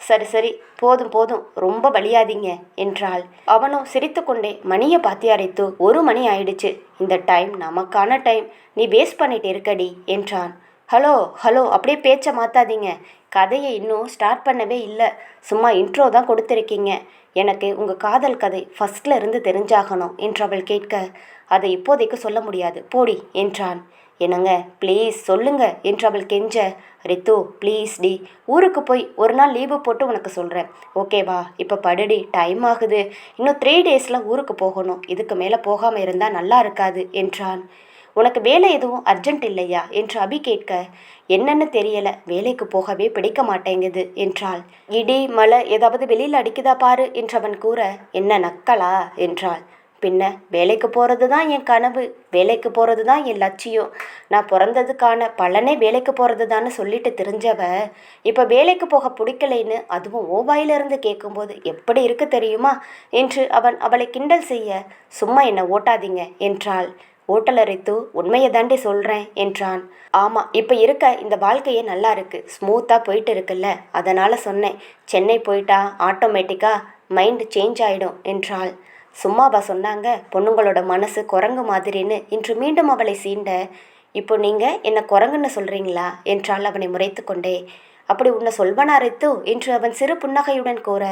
Speaker 1: சரி சரி போதும் போதும், ரொம்ப வலியாதீங்க என்றாள். அவனும் சிரித்து கொண்டே மணியை பாத்தி அரைத்து 1 மணி ஆயிடுச்சு, இந்த டைம் நமக்கான டைம், நீ வேஸ்ட் பண்ணிட்டு இருக்கடி என்றான். ஹலோ ஹலோ, அப்படியே பேச்சை மாற்றாதீங்க, கதையை இன்னும் ஸ்டார்ட் பண்ணவே இல்லை, சும்மா இன்ட்ரோ தான் கொடுத்துருக்கீங்க. எனக்கு உங்கள் காதல் கதை ஃபஸ்ட்டில் இருந்து தெரிஞ்சாகணும் என்று அவள் கேட்க, அதை இப்போதைக்கு சொல்ல முடியாது, போடி என்றான். என்னங்க ப்ளீஸ் சொல்லுங்க என்று அவள் கெஞ்ச, ரித்து ப்ளீஸ் டி, ஊருக்கு போய் ஒரு நாள் லீவு போட்டு உனக்கு சொல்கிறேன், ஓகேவா? இப்போ படுடி, டைம் ஆகுது, இன்னும் 3 டேஸில் ஊருக்கு போகணும், இதுக்கு மேலே போகாமல் இருந்தால் நல்லா இருக்காது என்றான். உனக்கு வேலை எதுவும் அர்ஜென்ட் இல்லையா என்று அபி கேட்க, என்னன்னு தெரியல, வேலைக்கு போகவே பிடிக்க மாட்டேங்குது என்றாள். இடி மழை ஏதாவது வெளியில் அடிக்குதா பாரு என்றவன் கூற, என்ன நக்கலா என்றாள். பின்ன வேலைக்கு போகிறது தான் என் கனவு, வேலைக்கு போகிறது தான் என் லட்சியம், நான் பிறந்ததுக்கான பலனே வேலைக்கு போகிறது தான்னு சொல்லிட்டு தெரிஞ்சவ இப்போ வேலைக்கு போக பிடிக்கலைன்னு அதுவும் ஓவாயிலிருந்து கேட்கும்போது எப்படி இருக்கு தெரியுமா என்று அவன் அவளை கிண்டல் செய்ய, சும்மா என்னை ஓட்டாதீங்க என்றாள். ஓட்டலரைத்து உண்மையை தாண்டி சொல்கிறேன் என்றான். ஆமாம், இப்போ இருக்க இந்த வாழ்க்கையே நல்லா இருக்குது, ஸ்மூத்தாக போயிட்டு இருக்குல்ல, அதனால் சொன்னேன், சென்னை போயிட்டா ஆட்டோமேட்டிக்காக மைண்டு சேஞ்ச் ஆகிடும் என்றாள். சும்மாவா சொன்னாங்க, பொண்ணுங்களோட மனசு குரங்கு மாதிரின்னு இன்று மீண்டும் அவளை சீண்ட, இப்போ நீங்கள் என்ன குரங்குன்னு சொல்கிறீங்களா என்றாள் அவனை முறைத்து கொண்டே. அப்படி உன்னை சொல்வனா ரித்து என்று அவன் சிறு புன்னகையுடன் கூற,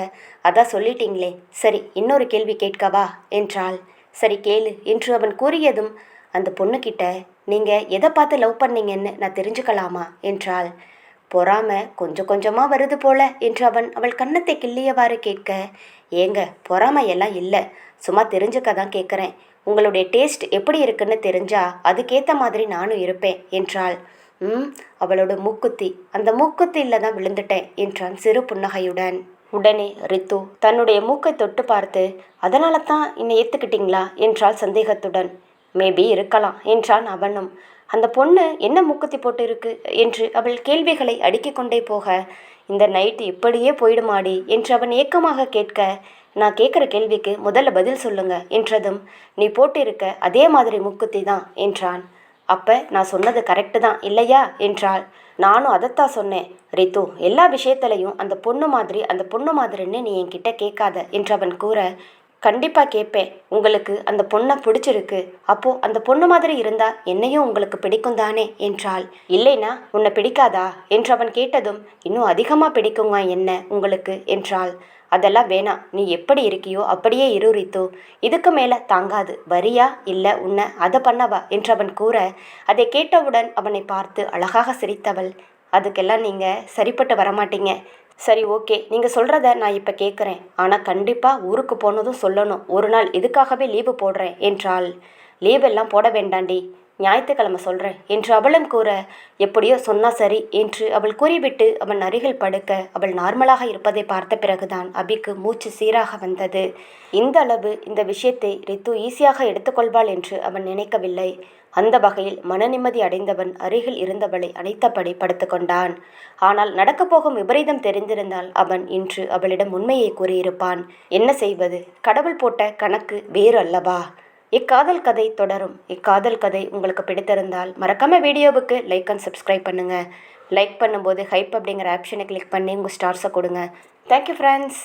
Speaker 1: அதான் சொல்லிட்டீங்களே, சரி இன்னொரு கேள்வி கேட்கவா என்றாள். சரி கேளு என்று அவன் கூறியதும், அந்த பொண்ணுக்கிட்ட நீங்கள் எதை பார்த்து லவ் பண்ணீங்கன்னு நான் தெரிஞ்சுக்கலாமா என்றாள். பொறாமை கொஞ்சம் கொஞ்சமாக வருது போல என்று அவள் கன்னத்தை கிள்ளியவாறு கேட்க, ஏங்க பொறாமையெல்லாம் இல்லை, சும்மா தெரிஞ்சுக்க தான் கேட்குறேன், உங்களுடைய டேஸ்ட் எப்படி இருக்குன்னு தெரிஞ்சா அதுக்கேற்ற மாதிரி நானும் இருப்பேன் என்றாள். அவளோட மூக்குத்தி, அந்த மூக்குத்தியில் தான் விழுந்துட்டேன் என்றான் சிறு புன்னகையுடன். உடனே ரித்து தன்னுடைய மூக்கை தொட்டு பார்த்து, அதனால தான் என்னை ஏற்றுக்கிட்டீங்களா என்றாள் சந்தேகத்துடன். மேபி இருக்கலாம் என்றான் அவனும். அந்த பொண்ணு என்ன மூக்குத்தி போட்டு இருக்கு என்று அவள் கேள்விகளை அடுக்கிக் கொண்டே போக, இந்த நைட்டு இப்படியே போயிடுமாடி என்று அவன் ஏக்கமாக கேட்க, நான் கேட்குற கேள்விக்கு முதல்ல பதில் சொல்லுங்க என்றதும், நீ போட்டிருக்க அதே மாதிரி மூக்குத்தி தான் என்றான். அப்போ நான் சொன்னது கரெக்டு தான் இல்லையா என்றாள். நானும் அதைத்தான் சொன்னேன் ரித்து, எல்லா விஷயத்துலையும் அந்த பொண்ணு மாதிரின்னு நீ என்கிட்ட கேட்காத என்று அவன் கூற, கண்டிப்பாக கேட்பேன், உங்களுக்கு அந்த பொண்ணை பிடிச்சிருக்கு, அப்போது அந்த பொண்ணு மாதிரி இருந்தால் என்னையும் உங்களுக்கு பிடிக்கும் தானே என்றாள். இல்லைனா உன்னை பிடிக்காதா என்று அவன் கேட்டதும், இன்னும் அதிகமாக பிடிக்குங்க என்ன உங்களுக்கு என்றாள். அதெல்லாம் வேணாம், நீ எப்படி இருக்கியோ அப்படியே இரு ரித்து, இதுக்கு மேலே தாங்காது, வரியா இல்லை உன்னை அதை பண்ணவா என்று அவன் கூற, அதை கேட்டவுடன் அவனை பார்த்து அழகாக சிரித்தவள், அதுக்கெல்லாம் நீங்கள் சரிப்பட்டு வரமாட்டீங்க. சரி ஓகே, நீங்கள் சொல்கிறத நான் இப்போ கேட்குறேன், ஆனால் கண்டிப்பாக ஊருக்கு போனதும் சொல்லணும், ஒரு நாள் இதுக்காகவே லீவு போடுறேன் என்றாள். லீவெல்லாம் போட வேண்டாண்டி, ஞாயிற்றுக்கிழமை சொல்கிறேன் என்று அவளும் கூற, எப்படியோ சொன்னா சரி என்று அவள் கூறிவிட்டு அவன் அருகில் படுக்க அவள் நார்மலாக இருப்பதை பார்த்த பிறகுதான் அபிக்கு மூச்சு சீராக வந்தது. இந்த அளவு இந்த விஷயத்தை ரித்து ஈஸியாக எடுத்துக்கொள்வாள் என்று அவன் நினைக்கவில்லை. அந்த வகையில் மன நிம்மதி அடைந்தவன் அருகில் இருந்தவளை அணைத்தபடி படுத்துக்கொண்டான். ஆனால் நடக்கப் போகும் விபரீதம் தெரிந்திருந்தால் அவன் இன்று அவளிடம் உண்மையை கூறியிருப்பான். என்ன செய்வது? கடவுள் போட்ட கணக்கு வேறு அல்லவா? இக்காதல் கதை தொடரும். இக்காதல் கதை உங்களுக்கு பிடித்திருந்தால் மறக்காம வீடியோவுக்கு லைக் அண்ட் சப்ஸ்கிரைப் பண்ணுங்கள். லைக் பண்ணும்போது ஹைப் அப்படிங்கிற ஆப்ஷனை கிளிக் பண்ணி உங்கள் ஸ்டார்ஸை கொடுங்க. Thank you friends.